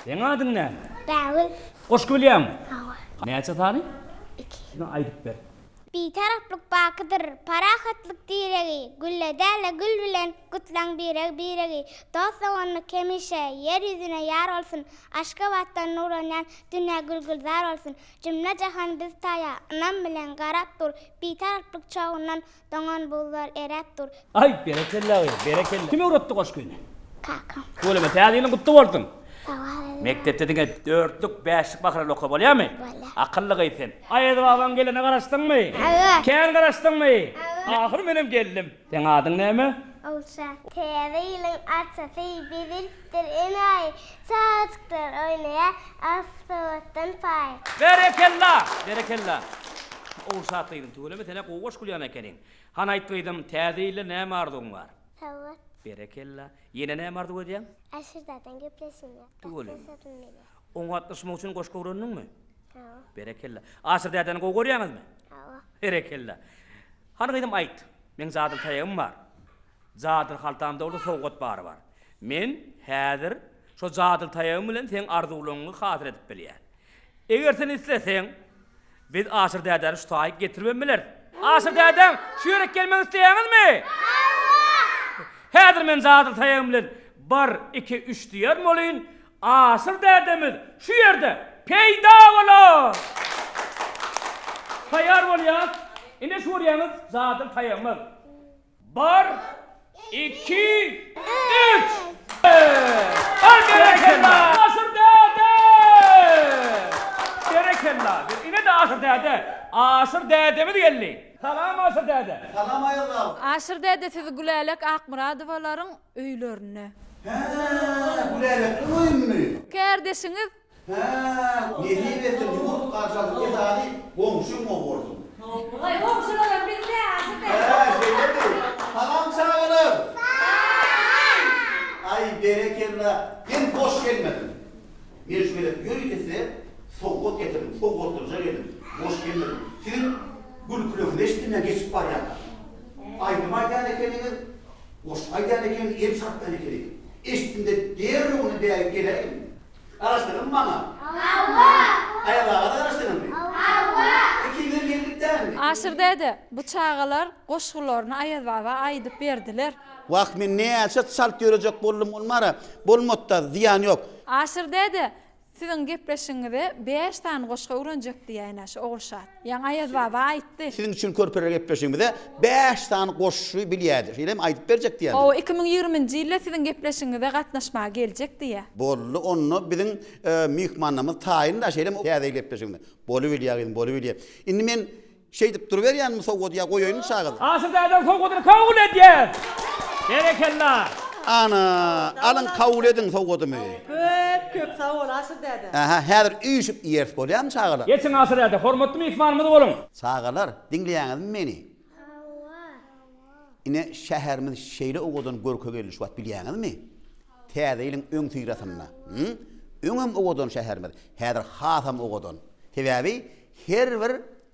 Sen adyň näme? Bäwül. Goşuk bilýärmi? Näçe tany? 2. Aýdyp ber. Bir taraflık bakıdır, parahatlık diregi, gülledele gül bilen kutlan biregi. Dostlar onu kemişe, yeryüzüne yar olsun, aşka vatan nur oynayan dünya gülgüldar olsun. Cümle cahan biz taya, anam bilen garap dur, bir taraflık çoğundan donan bullar erap dur. Ay berekella, berekella. Kim öwretdi goşukyny? Kakam. Bolma täzeliň gutly bolsun. Sağ Mektepde diňe 4'lük 5'lik bakara okup bolýarmy? Akylly gyýsyn. Aýdy babam gelene garaşdyňmy? Evet. Kän garaşdyňmy? Ahir menem geldim. Sen adyň näme? Olsa. Tevilin atsafı bivildir enay. Sağlıklar oynaya afsavatan pay. Berekella, berekella. Olsa atyydym tügüleme tene goş gülýän ekeniň. Han aýtdyydym täzeyle näme arzuň bar? Sağlık. Berekella. Ýene näme arzu edýäň? Aşırdadan gepleşinler. Tügülem. Oň atlyşma üçin goşuk öwrendiňmi? Berekella. Aşır däden gow görýäňizmi? Berekella. Han gyýdym aýt. Men zadyl taýagym bar. Zadyl haltamda orda sowgat bary bar. Men häzir şo zadyl taýagym bilen sen arzularyňy hatyr edip bilýär. Eger sen isleseň, biz aşır däden şu taýyk getirmemler. Aşır däden şu ýerek gelmek isleýäňizmi? Häzir men zadyl taýagym bilen 1 2 3 diýär bolýyn. Aşır dädemiz şu ýerde peýda bolar. Taýar bolýar. Ine şurýanyz zadyl taýamyz. 1 2 3. Ay berekella. Aşır däde. Berekella. Ine de aşır däde. Aşır dädemiz geldi. Salam aşır däde. Salam ayırlar. Aşır däde sizi Gülälek Akmuradowaryň öýlerine. Gülelek oyunmu? Kardeşiniz Nehibetin yurt karşılık etadi komşum mu vurdun? Ay komşularım bizde. Şeyleri. Salam sağınır. Ay berekella. Ben boş gelmedim. Bir şöyle yürüytese soğuk getirdim. Soğuk oturacak geldim. Boş gelmedim. Sizin gül külöfünü eşittiğinden geçip var ya. Aydım aydan ekeniniz. Boş aydan ekeniniz. Ev şarttan ekeniniz. Eşittiğinde diğer yolunu değerli gelelim. Araştırın bana. Ayağa kadar araştırın mı? İkiler geldikten mi? Aşır däde bu çağalar goşgularyny Aýaz baba aýdyp berdiler. Vakt men näçe salt ýörecek boldum olmara. Bolmotda ziyan yok. Aşır däde sizin gepleşiňizde 5 tane goşga öwrenjek diýär oğulşat. Ýa Aýaz baba aýtdy. Sizin için körpeler gepleşimizde 5 tane goşşu bilýärdir. Şeýlem aýdyp berjek diýär. O 2020-nji ýylda sizin gepleşiňizde gatnaşmaga geljek diýär. Bollu onu bizim mihmanymyz taýyn da şeýlem täze gepleşimizde. Bolu bilýär. Indi men şey dip dur berýänmi sowgat ýa goýoyun çagyl. Aşır däden sowgatyny kabul edýär. Berekella. Ana, alın kabul edin sowgatymy. Köp sağ ol aşır däde. Aha, häzir üýüşüp ýerip bolýarmy çagylar? Geçin aşır däde, hormatly mehmanymyz bolun. Çagylar, dinleýäňizmi meni? Ine şäherimiz şeýle owadan görke gelýär, şuwat bilýäňizmi? Täze ýylyň öň tygratynda. öňüm ogodon şähermedi. Häzir hasam ogodon. Sebäbi her bir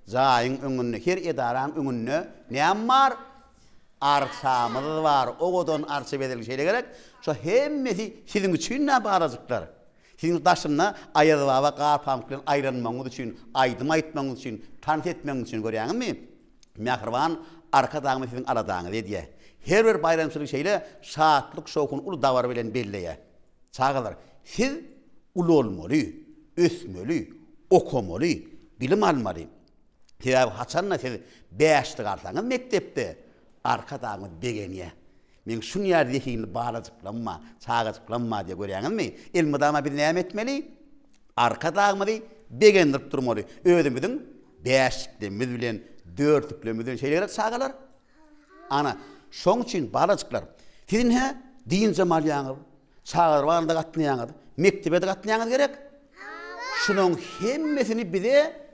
zaýyň öňünde, her edaraň öňünde näme bar? Arçamız var. Ogodon arça bedeli şeýle gerek. Şo hemmesi siziň üçin näme barajyklar? Siziň daşynda aýazy baba garpamklan aýranmaňyz üçin, aýdym aýtmaňyz üçin, tanys etmeňiz üçin görýäňizmi? Mähriban arkadaňyz siziň aradaňyz diýe. Her bir bayramçylyk şeýle şatlyk şokun ulu davar bilen belleýär. Çağalar, siz ulu olmaly, ösmeli, okumaly, bilim almaly. Sebäbi haçanna siz 5-lik arsaňyz mektepde arkadaňyz begenýär. Men şunu ýerde hiňli barajyklanma, çağajyklanma diýe görýäňizmi? Ilmydama biz näme etmeli? Arkadaňyzy begendirip durmaly. Özümiziň 5-liklerimiz bilen 4-liklerimiz bilen şeýler çağalar. Ana şoň üçin barajyklar. Sizin din jamalýaňyz, çağırwanda gatnaýaňyz, mektebede gatnaýaňyz gerek. Şunun hemmesini bize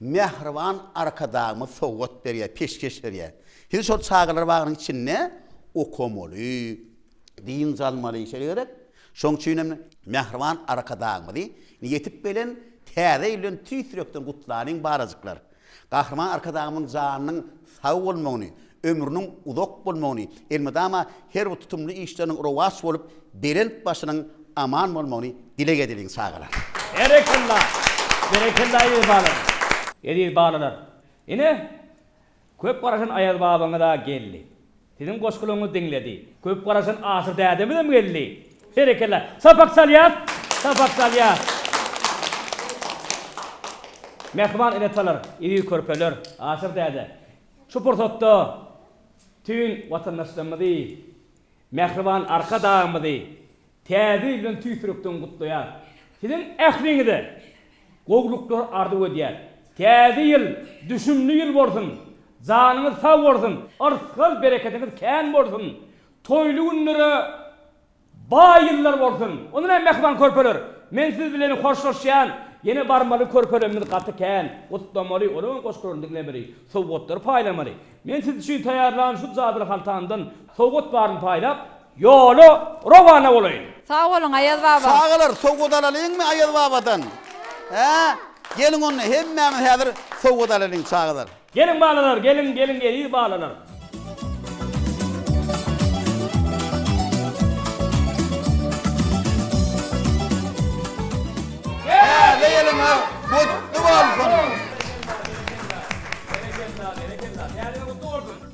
Mähriban arkadaşymyz sowgat berýär, peşkeş berýär. Siz şol çağalar bagynyň içinde okumaly, din jalmaly şeýle gerek. Şoň üçin Mähriban arkadaşymyzy niýetip bilen täze bilen tüýsürekden gutlanyň barajyklar. Gahrman arkadaşymyň janynyň sag bolmagyny, ömrünün uzak bolmagyny, elmydama her bir tutumly işleriň rowas bolup, berent başynyň aman bolmagyny dile gediriň çağalar. Berekella. Berekella ýybalar. Edil balalar. Ine köp garaşan aýal babaňa da geldi. Sizin goşguluňyzy diňledi. Köp garaşan asyr dädemi de geldi. Berekella. Sapak salyat. Sapak salyat. Mähriban enetalar, iri körpeler, asyr däde. Şu pursatda tüýün watandaşlarymyzy, Mähriban arkadaşymyzy täze bilen tüýsürekden gutlaýar. Sizin ähliňizde gogluklar ardy edýär. Täze ýyl, düşünli ýyl bolsun. Janyňyz sag bolsun. Arsgal bereketiniz kän bolsun. Toýly günlere baý ýyllar bolsun. Onu näme Mähriban körpeler? Men siz bilen hoşlaşýan yine barmaly körpelerimiz gaty kän, gutlamaly, olaň goşgurundygyna biri. Sowgatlar paýlamaly. Men siz üçin taýarlan şu zadyr haltandan sowgat baryn paýlap, ýoly rowana bolaýyn. Sag bolun Aýaz baba. Çağalar sowgat alalyňmy Aýaz babadan? Gelin onu hemmemiz häzir sowgat alalyň çağalar. Gelin balalar, gelin gelin balalar. Leýelim gutly bolsun.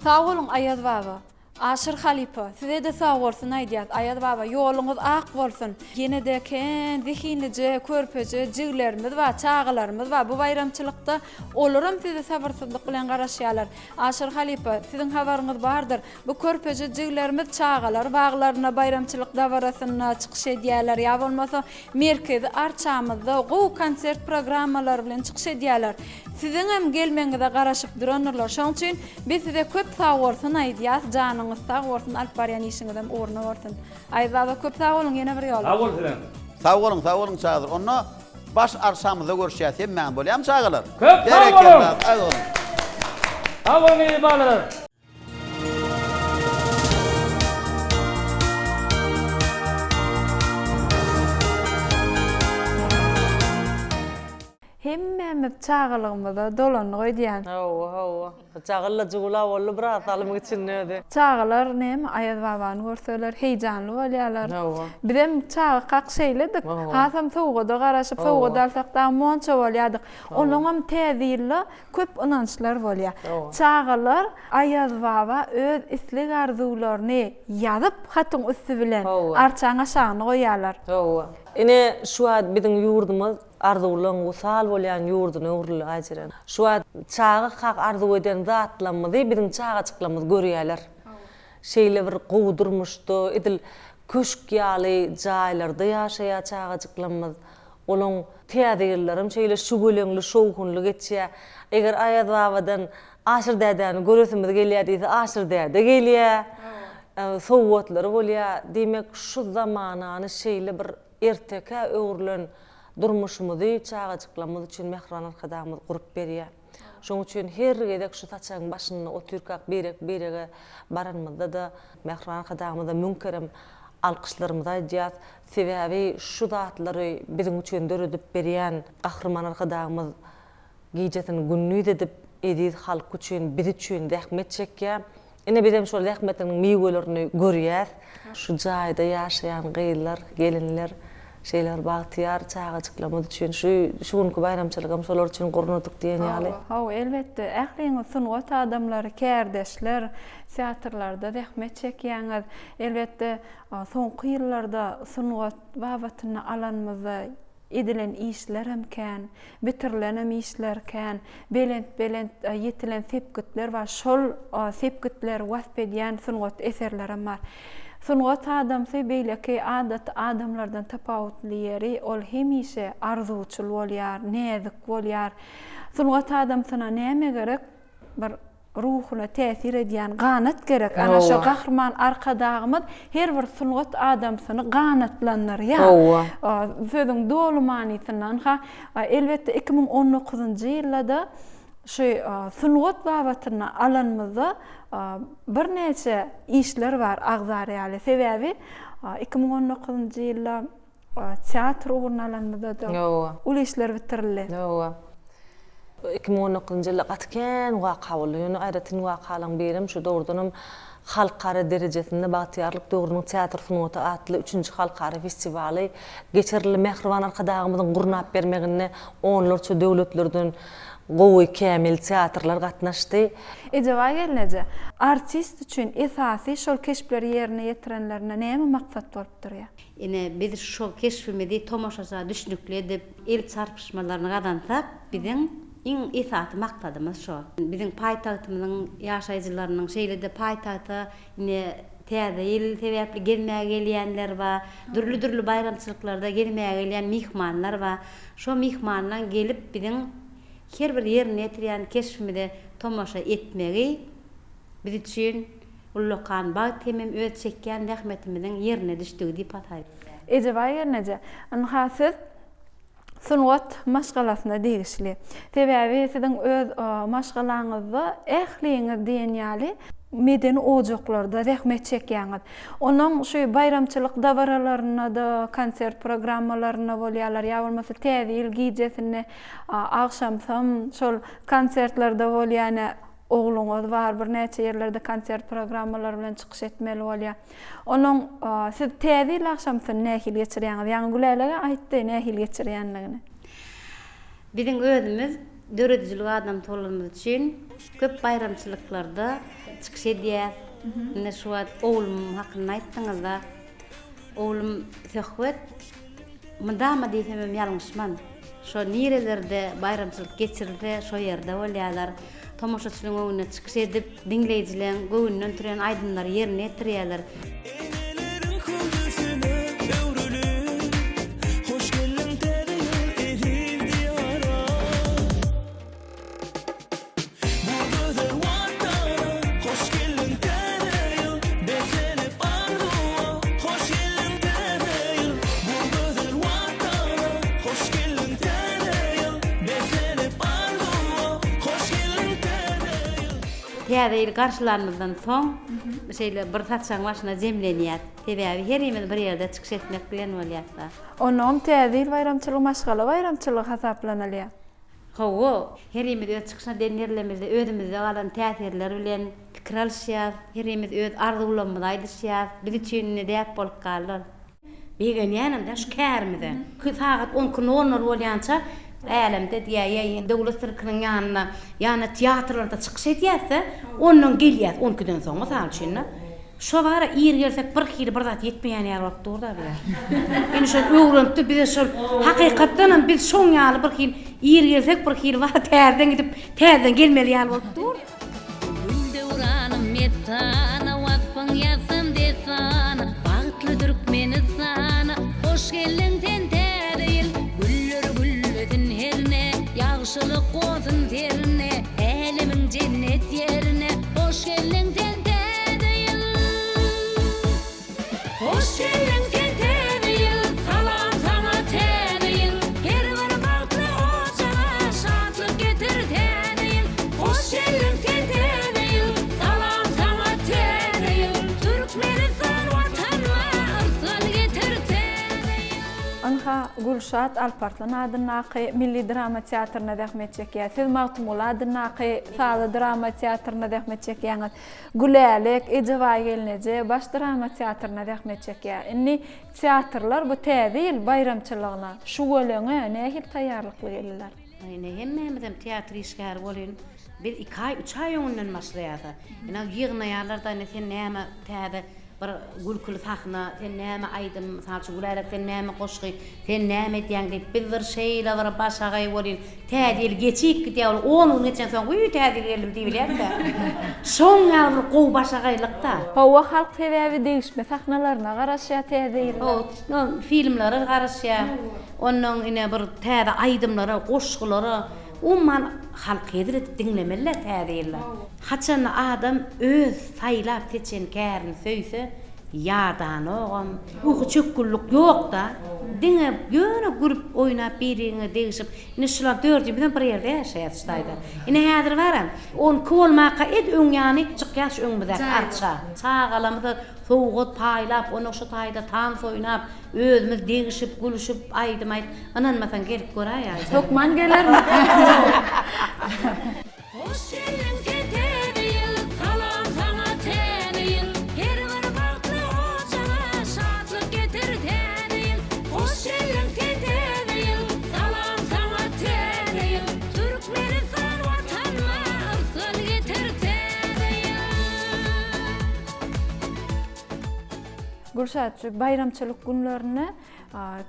Sag bolun Aýaz baba. Aşyr Halipa, size de sag bolsun aýdýar. Aýaz baba, ýoluňyz ak bolsun. Ýene de kän zihinlice, körpeje, jiglerimiz we çağalarymız we bu bayramçylykda olaram size sabyrsyzlyk bilen garaşýarlar. Aşyr Halipa, siziň habaryňyz bardyr. Bu körpeje, jiglerimiz çağalar baglaryna bayramçylyk dawarasyna çykyş edýärler. Ýa bolmasa merkezi arçamyzda gowy konsert programmalary bilen çykyş edýärler. Siziň hem gelmeňize garaşyp duranlar. Şoň üçin biz size köp sag bolsun aýdýar. Janyňyz sag bolsun, alp barýan işiňizden orna bolsun. Aýaz baba köp sag bolun, ýene bir ýol. Sag bolsun. Sag bolun çağalar. Onu baş arşamyzda görüşýär, men bolýam çağalar. Köp sag bolun. Sag bolun balalar. Hemmemiz çağalygymyzda dolanyk öýdýän. Hawa. Çağılla jugula bolly bir atalym içinde. Çağalar näme Aýaz babany görseler heýjanly bolýarlar. Bizem çağa kaq şeýledik. Hasam sowgada garaşyp sowgada alsak da monça bolýardyk. Olaň hem täzirli köp ynançlar bolýar. Çağalar Aýaz baba öz islik arzularyny ýazyp hatyň üstü bilen arçaň aşagyna goýarlar. Ine şu ad biziň ýurdumyz arzuwlaryň usal bolýan ýurduny öwrüli aýjyran. Şu ad çağa hak arzu eden zatlamyzy biziň çağa çyklamyz görýärler. Şeýle bir gowdurmuşdy, edil köşk ýaly jaýlarda ýaşaýan çağa çyklamyz. Olaň täze ýyllaryň şeýle şugulengli, şowkunly geçýär. Eger Aýaz babadan aşyr dädäni göresimiz gelýär diýse, aşyr däde gelýär. Sowgatlary bolýar. Demek şu zamanany şeýle bir erteke öwrülen durmuşymyzy çağa çyklamyz üçin Mähriban arkadaşymyz gurup berýär. Şoň üçin her gedek şu taçaň başyna oturkak berege baranmyzda da Mähriban arkadaşymyza münkerem alqışlarymyzy aýdýas. Sebäbi şu zatlary biziň üçin döredip berýän gahrman arkadaşymyz giýjetin günnüýd edip edýär halk üçin, biz üçin rahmet çekýär. Ine bizem şol rahmetiniň miwelerini görýäs. Şu jaýda ýaşaýan gyýlar, gelinler, şeyler bagtyar çağaçyklamady üçin şuňky bayramçylygym şolar üçin gurnudyk diýen ýaly. Ha, elbetde. Ähliňiz sungat adamlary, kärdeşler, teatrlarda rahmet çekýäňiz. Elbetde soňky ýyllarda sungat babatyny alanmyzda edilen işler hemkän, bitirilen işlerkän, belent yetilen sepgitler we şol sepgitler wasp edýän sungat eserler bar. Sungat adamsy beýleki adat adamlardan tapawutly ol hemişe arzuçul bolýar, näzik bolýar. Sungat adamsyna näme gerek? Bir ruhuna täsir edýän ganat gerek. Ana şu gahrman arkadagymyz her bir sungat adamsyny ganatlandyr ýa. Sözüň dolu manysynan elbetde 2019-njy ýylda şu sungat babatyny alanmyzda bir neçe işler var agzary ýaly. Sebäbi 2019-njy ýylda teatr ugrunalanmyzda da ul işler bitirildi. 2019-njy ýylda gatken waka boldy. Ýöne aýratyn wakalaryň birim şu dogrudanam halkara derejesinde Bagtyarlyk dogrunyň teatr sunugaty atly 3-nji halkara festivaly geçirildi. Mehriban arkadagymyzyň gurnap bermegine onlarça döwletlerden gowy kämil teatrlar gatnaşdy. Ejaba gelneje artist üçin esasy şol keşpleri ýerine ýetirenlerine näme maksat bolup durýar? Ine biz şol keşfimizi tomaşaja düşnükli edip el çarpışmalarına gadansak biziň iň esasy maksatymyz şo. Biziň paýtagtymyzyň ýaşaýjylarynyň şeýlede paýtagta ine täze ýyl sebäpli gelmäge gelýänler we dürli bayramçylyklarda gelmäge gelýän mihmanlar we şo mihmanlar gelip biziň her bir ýerine ýetirýän keşfimizi tomaşa etmegi biz üçin ullukan bag temem öýt çekýän rahmetimiziň ýerine düşdügi diýip ataýar. Ejaba gelneje anhasyz sungat maşgalasyna degişli. Sebäbi siziň öz maşgalaňyzda ähliňiz diýen ýaly medeni ojoklarda rahmet çekýäňiz. Onuň şu bayramçylyk dawaralaryna da konsert programmalaryna bolýarlar, ýa bolmasa täze ýyl giýjesini agşamsam şol konsertlerde bolýan ogluňyz bar, bir näçe ýerlerde konsert programmalary bilen çykyş etmeli bolýar. Onuň siz täze ýyl agşamsam nähil geçirýäňiz? Ýani gülälega aýtdy nähil geçirýänligini. Biziň özümiz döredicilik adam tolanymyz üçin köp bayramçylyklarda çykyş edýär. Ne şu oğlum hakkında aýtdyňyz da, oğlum söhbet mındama diýsem ýalňyşman. Şo nirelerde bayramçylyk geçirdi, şo ýerde bolýarlar. Tomaşaçylyň öňüne çykyş edip, dinleýijileň göwünden türen aýdymlary ýerine ýetirýärler. Täze ýyl garşylanmadan soň şeýle bir satşaň başyna jemlenýär. Sebäbi her ýerimiz bir ýerde çykyş etmek bilen bolýarsa. Onuň täze ýyl bayramçylyk maşgala bayramçylyk hasaplanalýar. Hawa, her ýerimiz öz çykyşna denlerlemizde özümizde galan täsirler bilen pikir alýar, her ýerimiz öz arzuwlarymyzy aýdýar, biz üçin nädäp bolup galdylar. Begen ýanynda şu kärmide, saat 10 gün bolýança älemde diýär, döwlet sirkiniň ýanyna, ýani teatrlarda çykyş edýärse, onuň gelýär 10 günden soň mysal üçin. Şo bara ýer gelsek bir hili bir zat ýetmeýän ýer bolup durdy biler. Ýani şol öwrenip bize şol hakykatdan biz şoň ýaly bir hil ýer gelsek bir hil wagt täzeden gidip täzeden gelmeli ýaly bolup durdy. Gülde uranım metana watpaň ýasam desana, bagtly türkmeni sana, hoş geldin tentäreýil, güller gülledin herne, ýagşylyk gozun terne, elimiň cennet ýerine, hoş geldin tentäreýil. Hoş geldin tentäreýil, salam sana täreýil, her bir bagtly ojağa şatlyk getir täreýil. Hoş geldin tentäreýil, salam sana täreýil, türkmeni san watanlar Gülşat Alparslan adyndaky Milli Drama Teatrına dähmet çekýär. Siz Magtumul adyndaky Saly Drama Teatrına dähmet çekýäňiz. Gülälek, Ejeway gelneje baş drama teatrına dähmet çekýär. Inni teatrlar bu täze bayramçylygyna, şu göleňe nähil taýýarlykly gelýär. Hemmemizem teatr işgär bolyn. Bir 2 ay 3 ay öňünden başlaýar. Ina ýygnaýarlarda sen näme täze bir gülkül sahna, sen näme aýdym, saçy gülerek sen näme goşgy, sen näme diýen diýip bir şeýle bir başagay bolyn. Tädil geçik diýär, onu geçen soň uy tädil geldim diýilýär-de. Şoň ýaly gow başagaylykda. Hawa halk sebäbi değişme sahnalaryna garaşýar täze. O filmlere garaşýar. Onun ine bir täze aýdymlara, goşgylara umman halk edir dinlemeler täzeler. Haçan adam öz saýlap seçen kärini söýse ýardan ogam, uky çökküllük ýok da. Diňe ýöne grup oýnap biriňe degişip, ine şular dördüň bilen bir ýerde ýaşaýardylar. Ine häzir baram, on kolmaka et öňýany çykýaş öňmüzde arça. Çağalamyda soğuk paýlap, onu şu taýda tan soýnap, özümüz degişip, gülüşip, aýdymayt. Ananmasan gelip göräýär. Lokman gelermi? Hoş geldin Fethedil, salam sana Tedil. Her bir farklı ocağına şadlık getir Tedil. Hoş geldin Fethedil, salam sana Tedil. Türkmenistan vatanına ırsıl getir Tedil. Gülşat, bayramçylyk günlerini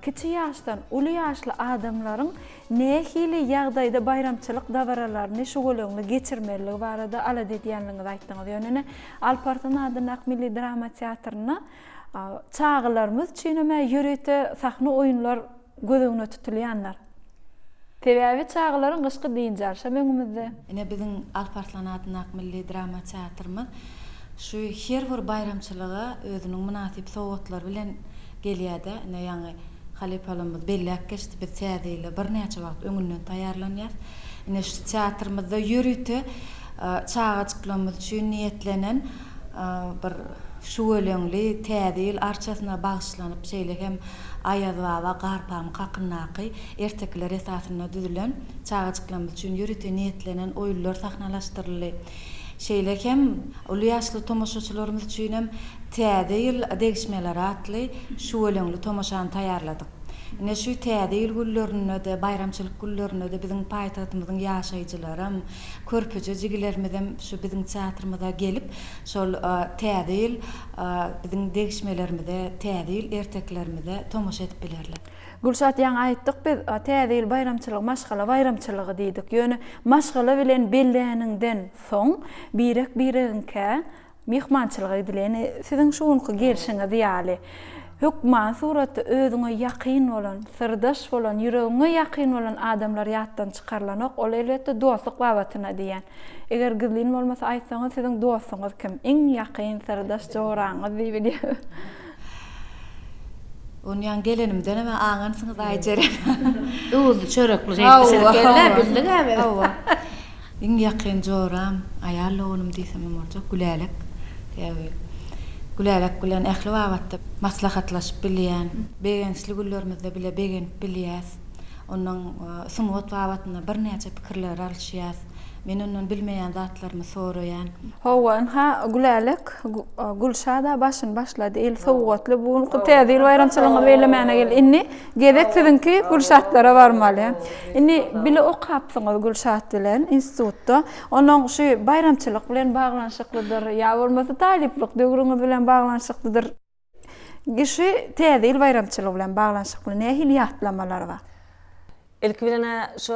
kiçi ýaşdan uly ýaşly adamlaryň nähili ýagdaýda bayramçylyk dawaralaryny şu göleňde geçirmeligi barada alad edýänligini aýtdyňyz. Ýöne Alparslan adyndaky Milli Drama Teatrına çağılarymyz çyneme ýörete sahna oýunlar gözüňe tutulýanlar. Sebäbi çağılaryň gyşky diýinjarşa meňimizde. Ine biziň Alparslan adyndaky Milli Drama Teatrymyz şu her bir bayramçylyga özüniň münasip sowgatlar bilen gelýär-de. Ine ýa-ni halypalymyz bellek geçdi, biz täzeyle bir näçe wagt öňünden taýýarlanýar. Ine şu teatrymyzda ýörüte çağaçyklarymyz üçin niýetlenen bir şu öleňli täze arçasyna bagyşlanyp şeýle hem Ayaz baba, Garpam, Kakynnaky ertekler esasyna düzülen çağaçyklarymyz üçin ýörüte niýetlenen oýunlar sahnalaşdyryldy. Şeýle hem uly ýaşly tomoşaçylarymyz üçin hem täze ýyl degişmeler atly şu öleňli tomoşany taýýarladyk. Ine şu täze ýyl günlerinde de bayramçylyk günlerinde de biziň paýtagtymyzyň ýaşaýjylarym, körpüje jigilerimiz hem şu biziň teatrymyza gelip şol täze ýyl biziň degişmelerimize, täze ýyl erteklerimize tomoşa edip bilerler. Gülşat ýa aýtdyk biz täze ýyl bayramçylyk, maşgala bayramçylygy diýdik. Ýöne maşgala bilen belläniňden soň biregiňkä mihmançylyk edilen siziň şuňky gelşiňiz ýaly. Hükman suratda özüňe ýakyn bolan, sirdaş bolan, ýüregiňe ýakyn bolan adamlar ýatdan çykarlanak, ol elbetde dostluk babatyna diýen. Eger gizlin bolmasa aýtsaňyz siziň dostuňyz kim? Iň ýakyn sirdaş joraňyz diýip. Onyan gelenimden ama ağansınız ayceren. Uğuzlu çörekli renkli bildiğe. İn yakın joram, ayarlı oğlum diysem morca gülelek. Gülelek gülen ehli vavatda maslahatlaşıp bilýän, begensli güllerimizde bile begenip bilýäs. Onun sumut vavatına bir näçe pikirler alşýas. Men ondan bilmeýän zatlarymy soraýan. Hawa gülelek Gülşada başlady el sowgatly bu täze ýyl bayramçylygyna beýlemäne gel. Inni gezek siziňki Gülşatlara barmaly. Inni bile okapsyňyz Gülşat bilen institutda. Onuň şu bayramçylyk bilen baglanşyklydyr, ýa bolmasa taliplik döwrüňiz bilen baglanşyklydyr. Gişi täze ýyl bayramçylygy bilen baglanşykly nähil ýatlamalar bar? İlk bilene şu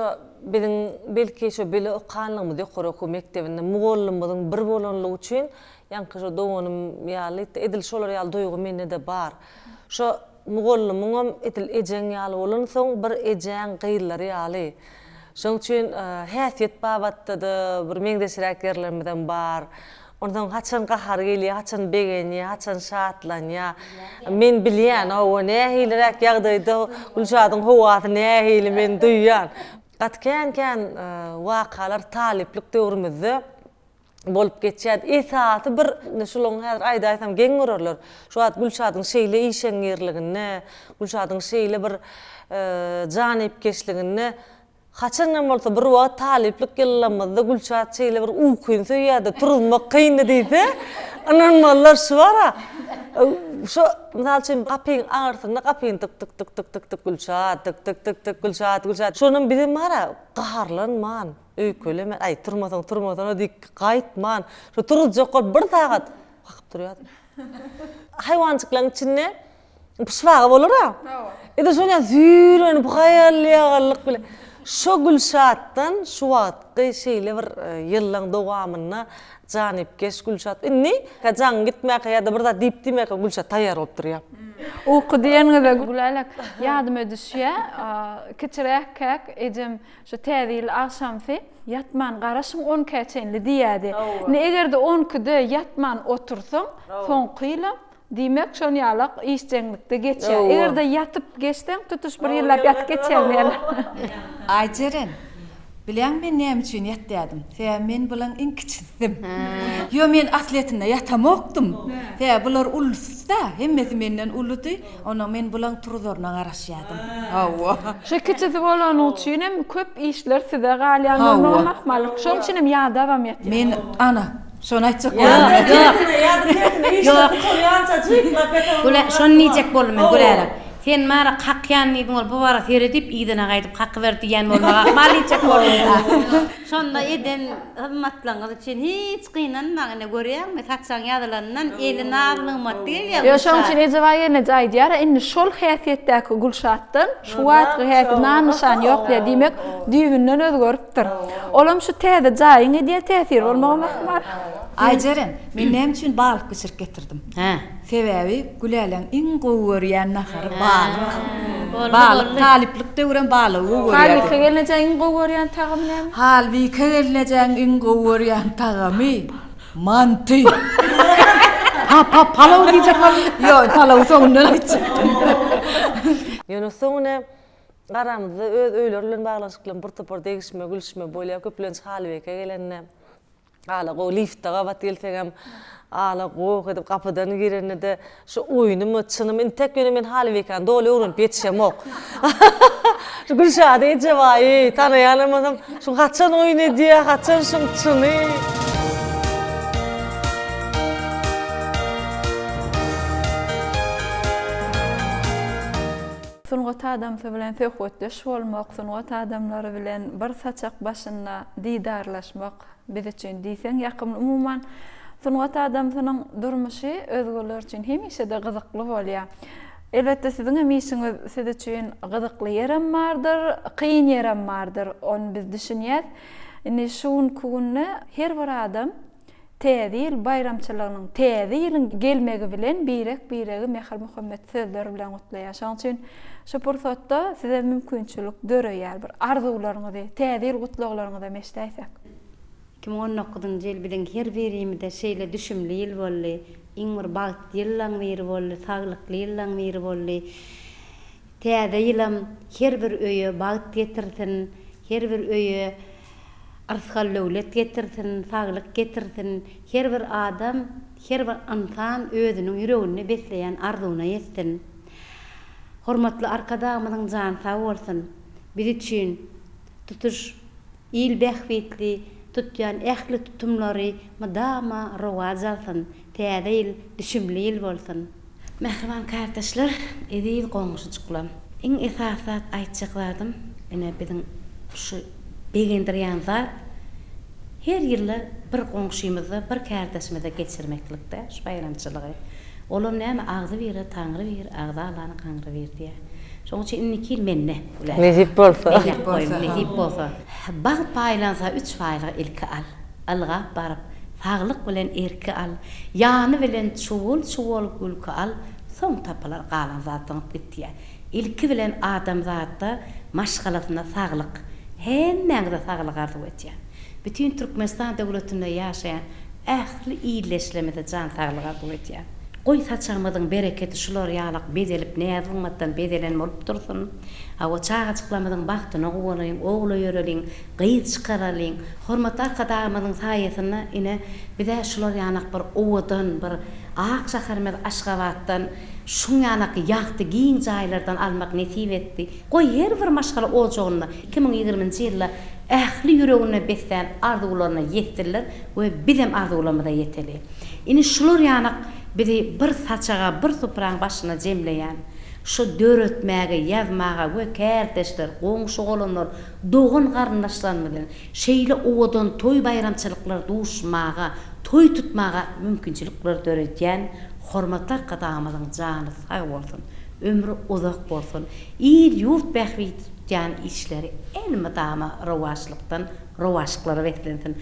biziň belki şu bile okanlygymyz ýokary oku mektebinde mugallimyň bir bolanlygy üçin ýanky şu dowanym ýaly edil şolar ýaly doýgu mende de bar. Şu mugallimyň edil ejeň ýaly bolan soň bir ejeň gyýlary ýaly. Şoň üçin häsiýet babatda bir meňdeşirek ýerlerimizden bar. Ondan haçan gahar gelýär, haçan begenýär, haçan şatlanýar. Men bilýän, o nähilirek ýagdaýda Gülşadyň howaty nähili men duýýan. Gatken wakalar taliplik döwrümizde bolup geçýär. Esasy bir şulan häzir aýda aýsam geň görürler. Şu wagt Gülşadyň şeýle işeňerligine, Gülşadyň şeýle bir janipkeşligine haçanam bolsa bir wagt taliplik gelýärmizde Gülşat şeýle bir ukyň söýýärdi, turmak kyndy diýdi. Anan mallar şu bara. Şu misal üçin gapyň aňyrsyňda gapyň tık tık tık tık tık tık Gülşat, tık tık tık tık Gülşat, Gülşat. Şonun bizim bara gaharlanman. Öýkeleme, ay turmasaň dik gaýtman. Şu turjak bol bir sagat bakyp durýar. Haýwançyklaryň içinde pışwaga bolar ha. Ede şoňa züýren bu haýallygalyk bilen. Şu Gülşatdan şu wagtky şeýle bir ýyllaň dowamyna janipkeş Gülşat. Inni kajan gitmek ýa-da bir da diýip diýmek Gülşat taýýar bolup durýar. Uku diýenige gülälik ýadym ödüşýär. Kiçiräk ejem şu täzil akşamsy yatman garaşyň 10 käçenli diýädi. Egerde 10-de yatman otursaň, soňkyla diýmek şol ýalyk işçilikde geçýär. Egerde yatyp geçseň tutuş bir ýyllap ýatyp geçýär. Aýjeren, bilen men näme üçin ýatdym? Sen men bilen iň kiçikdim. Yo men atletinde ýatamokdym. Sen bular ulsa, hemmesi menden uludy. Ona men bilen turzorna garaşýardym. Hawa. Şu kiçik bolan üçin hem köp işler size galýan normal. Şol üçin hem ýadawam ýetdi. Men ana şonu aýtjak bolam. Gule şonu niýjek bolum men gülärim. Sen mara kakyan diýdiň ol bu bara seredip ýydyna gaýdyp kakky berdi diýen bolmaga malyçak bolum. Şonda eden hymmatlaňyz üçin hiç gynanmagyny görýärmi? Tatsaň ýadylandan elin aglyňmat diýýär. Yo şoň üçin ejewagene jaýdýar. Indi şol häsiýetdäki Gülşatdan şu wagtky häsiýet nanyşan ýok diýmek düýünden özgörüpdir. Olam şu täze jaýyň edýär täsir bolmagy bar. Aýjeren, men näme üçin balyk geçirip getirdim? Sebebi Gülälen iň gowurýan nahary balyk. Balyk taliplikde ören balygy görýär. Halbuki gelenejek iň gowurýan tagym näme? Halbuki gelenejek iň gowurýan tagymy manty. Palaw diýjek bol. Yo, palaw soňundan aýtjak. Ýöne soňuna garamyzda öz öýlerlen baglanşyklan bir topar degişme, gülüşme bolýar. Köplenç halbeke gelenne. Ala go liftga wat gelsegem ala go edip kapydan girende şu oýunumy çynymy tek ýöne men halbekan dole urunup ýetişemok. Şu Gülşat ejeway tanaýanamazam şu gaçan oýun edýär, gaçan şu çyny. Sungat adam bilen söhbetdeş bolmak, sungat adamlary bilen bir saçak başynda diýdarlaşmak biz üçin diýsen ýakyn umuman sungat adamsynyň durmuşy özgürler üçin hemişe de gyzykly bolýar. Elbetde siziň hem işiňiz siz üçin gyzykly ýerem bardyr, kyn ýerem bardyr. Onu biz düşünýär. Indi şuň kunny her bir adam täzil bayramçylarynyň täzilin gelmegi bilen biregi Mehal Muhammed sözleri bilen gutlaýar. Şoň üçin şu pursatda size mümkinçilik döreýär bir arzularyňyzy, täzil gutlaklaryňyzy meşdäýsek. 2019-njy ýyl bilen her birimiz de şeýle düşümli ýyl boldy. Iň bir bagtly ýyllaň biri boldy, saglykly ýyllaň biri boldy. Täze ýylam her bir öýe bagt getirsin, her bir öýe arsal döwlet getirsin, saglyk getirsin. Her bir adam, her bir insan özüniň ýüregini besleýän arzuwuna ýetsin. Hormatly arkadaşymyň jan sag bolsun. Biz üçin tutuş il behwetli tutýan ähli tutumlary madama rowaj alsyn, täze ýyl düşümli ýyl bolsun. Mehriban kardeşler, edil goňşujyklar. Iň esasat aýtjaklarym, ene biziň şu begendirýän zat her ýyly bir goňşymyzy, bir kardeşimizi geçirmeklikde şu bayramçylygy. Olam näme agzy biri, taňry bir, agza alany kaňry bir diýär. Şoň üçin inniki menne. Nehip bolsa. Nehip bolsa. Bag paýlansa 3 faýly ilki al. Alga barıp, saglyk bilen erki al. Ýany bilen çuwul gülki al. Soň tapalar galan zatyň bitdiýär. İlki bilen adam zatda maşgalasyna saglyk. Hemmäňde saglyk arzu etýär. Bütün Türkmenistan döwletinde ýaşaýan ähli iýleşlemede jan saglyk arzu etýär. Goý saçamydyň bereketi şular ýalyk bedelip näzgmatdan bedelen bolup dursun. O çağaçıklamadın baktına oğulayın, oğula yörelin, qıyt çıkaralın, hormatly arkadaşymyň saýasyna ine bir de şular ýanak bir owadan, bir Akşahar Aşgabatdan şuň ýanaky ýagty giň jaýlardan almak nesip etdi. Goý her bir maşgala oljagyna 2020-nji ýylda ähli ýüregine beslen arzuwlaryna ýetdiler we bizim arzuwlarymyza da ýeteli. Ine şular ýanak bir saçaga, bir toprağın başına jemleýän, şu döretmäge, ýazmaga we kärdeşler, goňşy golanlar, dogan garyndaşlar bilen şeýle owadan toý bayramçylyklar duşmaga, toy tutmaga mümkinçilikler döretýän hormatly arkadaşymyň jany sag bolsun, ömrü uzak bolsun. İl ýurt bähwi tutýan işleri elmydama rowaşlykdan rowaşyklara beklensin.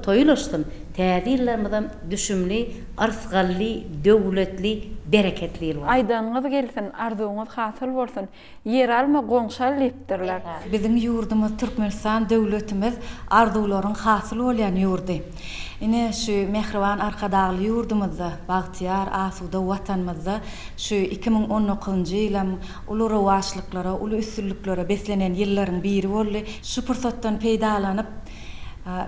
Toýlaşsyn, täzirlermizden düşümli, arsgally, döwletli, bereketli ýyl. Aýdanyňyz gelsin, arzuňyz hasyl bolsun. Yer alma goňşal lepdirler. Biziň ýurdumyz Türkmenistan döwletimiz arzuwlaryň hasyl bolýan ýurdy. Ine şu mehriban arkadagly ýurdumyzda, bagtyar, asuda watanymyzda şu 2019-njy ýylam uly rowaşlyklara, uly üstünliklere beslenen ýyllaryň biri boldy. Şu pursatdan peýdalanyp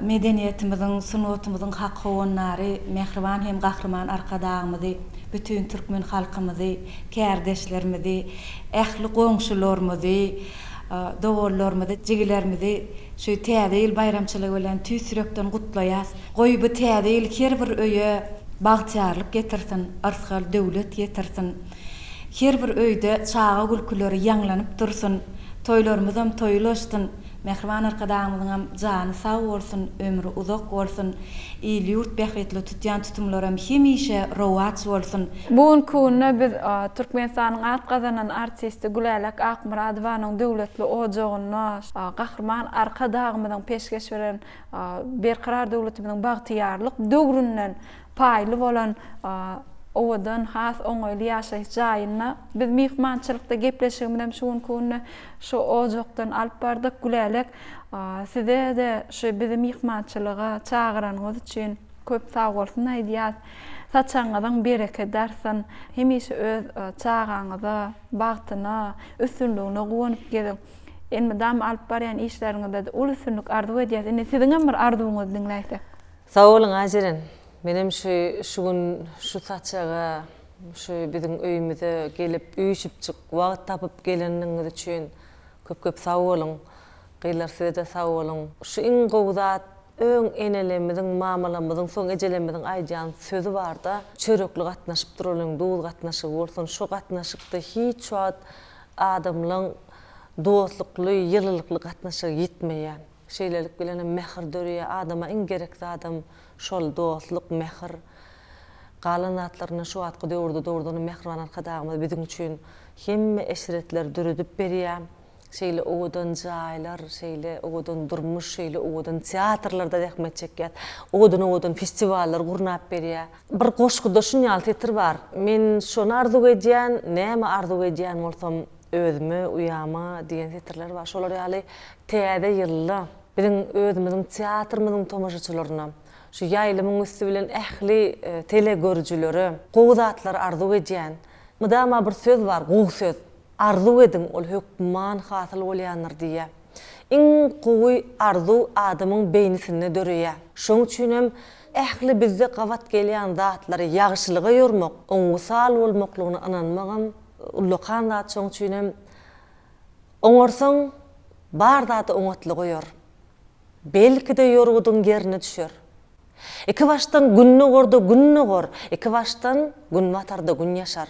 medeniýetimiziň, sunatymyzyň hak howunlary, mehriban hem gahrman arkadagymyzy, bütün türkmen halkymyzy, kärdeşlerimizi, ähli goňşularymyzy, dogorlarymyzy, jigilerimizi şu täze ýyl bayramçylygy bilen tüýsürekden gutlaýas. Goý bu täze ýyl her bir öýe bagtyarlyk getirsin, arsgal döwlet getirsin. Her bir öýde çağa gülküleri ýanglanyp dursun, toýlarymyzam toýlaşdyn. Mehriban arkadaşymyzyň jany sag bolsun, ömrü uzak bolsun, ýyl ýurt bähwetli tutýan tutumlaram hemişe rowaç bolsun. Bugun kunna biz Türkmenistanyň at gazanan artisti Gülelek Akmuradowanyň döwletli ojagyna gahrman arkadaşymyzyň peşkeş beren berqarar döwletimiziň bagtyarlyk döwründen paýly bolan owadan has oňaýly ýaşaýyş jaýyna biz mihmançylykda gepleşigimden şuň kunna şu ojokdan alyp bardyk. Gülelek size de şu bizim mihmançylyga çağıranyňyz üçin köp sag bolsun aýdýas. Saçaňyzyň bereket dersin, hemişe öz çağaňyza, bagtyna, üstünligine gowanyp gelin. Elmedam alyp barýan işleriňizde uly üstünlik arzuw edýäs. Ine siziň bir arzuwuňyzy dinläýsek. Sag bolun ajerin. Benim şu saçaga, şu bizim öýümüze gelip üýşüpçik wagt tapıp geleniňiz üçin köp sag bolun. Gıylar size de sag bolun. Şu iň gowzat öň enelemizin, mamalamyzyň, soň ejelemizin aýdýan sözü bar da, çörekli gatnaşyp duralım, duz gatnaşyk bolsun. Şu gatnaşykda hiç wagt adamlaryň dostlukly, ýyllylykly gatnaşyk ýetmeýän. Şeýlelik bilen mehr dörýär, adama iň gerekli adam şol dostluk, mehr. Galan atlaryna şu atky döwürde mehriban arkadaşymyz bizim üçin hemme eşretler dürüdüp berýär. Şeýle owadan jaýlar, şeýle owadan durmuş, şeýle owadan teatrlarda rahmet çekýär. Owadan festivallar gurnap berýär. Bir goşguda şuňal tetir bar. Men şonu arzuw edýän, näme arzuw edýän bolsam özüme, uýama diýen tetirler bar. Şolar ýaly täze ýylda bizim özümiziň teatrymyzyň tomaşaçylaryna, şu ýaýlymyň üstü bilen ähli tele görjüleri, gowzatlar arzuw edýän. Mydama bir söz bar, gow söz. Arzuw edin, ol hökman hasyl bolýanlar diýär. Iň gowy arzuw adamyň beýnisine dörýär. Şoň üçin hem ähli bizde gawat gelýän zatlary ýagşylyga ýormak, oňsal bolmaklygyna ananmagam ullakan zat. Şoň üçin hem oňarsaň bar zaty oňatly goýar. Belki de ýorgudyň gerine düşer. Iki baştan günni gor, iki baştan gün batarda gün ýaşar.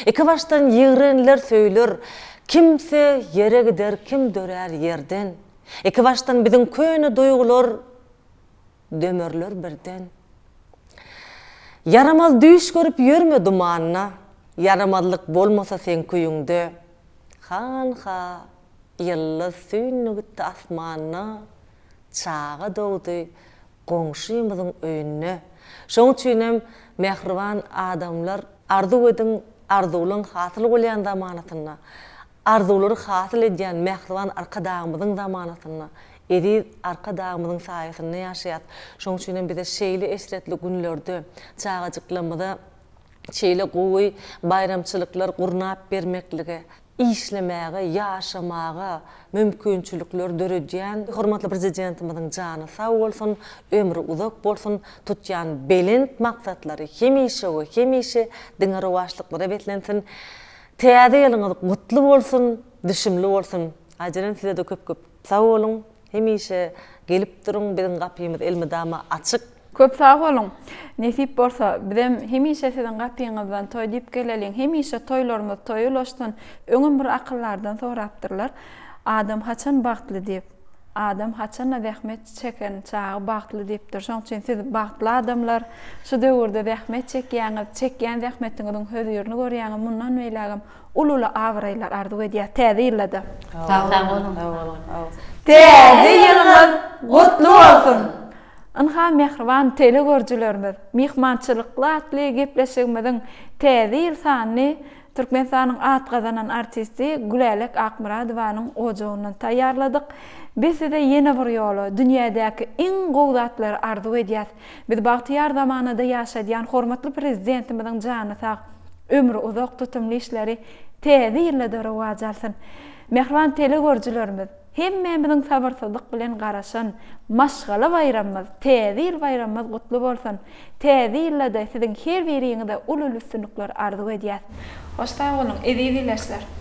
İki baştan ýigrenler söýler, kimse yere gider, kim dörär yerden. İki baştan bizim köýne duýgular dömerler birden. Yaramaz düýüş görüp ýörme dumanyna, yaramazlyk bolmasa sen köýüňde. Hanha ýyldız süýnü gitdi asmanyna, çağa dogdy goňşymyzyň öýüne. Şoň üçin hem mehriban adamlar arzuw edin, arzuwlaryň hasyl bolýan zamanatyna, arzuwlary hasyl edýän mehriban arkadaşymyzyň zamanatyna, edi arkadaşymyzyň saýasynda ýaşaýat. Şoň üçin hem bize şeýle esretli günlerde, çağajyklarymyzda şeýle gowy bayramçylyklar gurnap bermeklige, işlemäge, ýaşamaga mümkinçilikler döredýän hormatly prezidentimizin jany sag bolsun, ömrü uzak bolsun, tutýan belend maksatlary hemişe diňe rowaşlyklary betlensin. Täze ýylyňyz gutly bolsun, düşümli bolsun. Ajaran size de köp sag bolun. Hemişe gelip durun, biziň gapymyz elmydama açyk. Köp sağ olun. Nesip bolsa, bizem hemişe sizin gapyňyzdan toý diýip geleliň. Hemişe toýlarymyz toýulaşdan öňüm bir akyllardan sorapdyrlar. Adam haçan bagtly diýip, adam haçan zähmet çeken çağı bagtly diýipdir. Şoň üçin siz bagtly adamlar şu döwürde zähmet çekýän zähmetiňiziň höýürini görýäňiz mundan beýlägem ulula awraýlar arzuw edýär. Täze ýylda. Sağ olun. Täze ýylyňyz gutly bolsun. Anha mehriban tele görjülerimiz, mihmançylykly atly gepleşigimiziň täze ýyl sanyny Türkmenistanyň at gazanan artisti Gülelek Akmuradowanyň ojagyndan taýýarladyk. Biz size ýene bir ýoly dünýädäki iň gowdatlary arzuw edýäs. Biz bagtyar zamanynda ýaşadýan hormatly prezidentimiziň jany sag, ömrü uzak tutumly işleri täze ýyllarda rowaj alsyn. Mehriban tele görjülerimiz, hemmemiziň sabyrsyzlyk bilen garaşan maşgala bayramymyz, täze ýyl bayramymyz gutly bolsun. Täze ýyllarda siziň her biriňizde ulul üstünlikler arzuw edýäs. Hoşta bolun, edidileşler.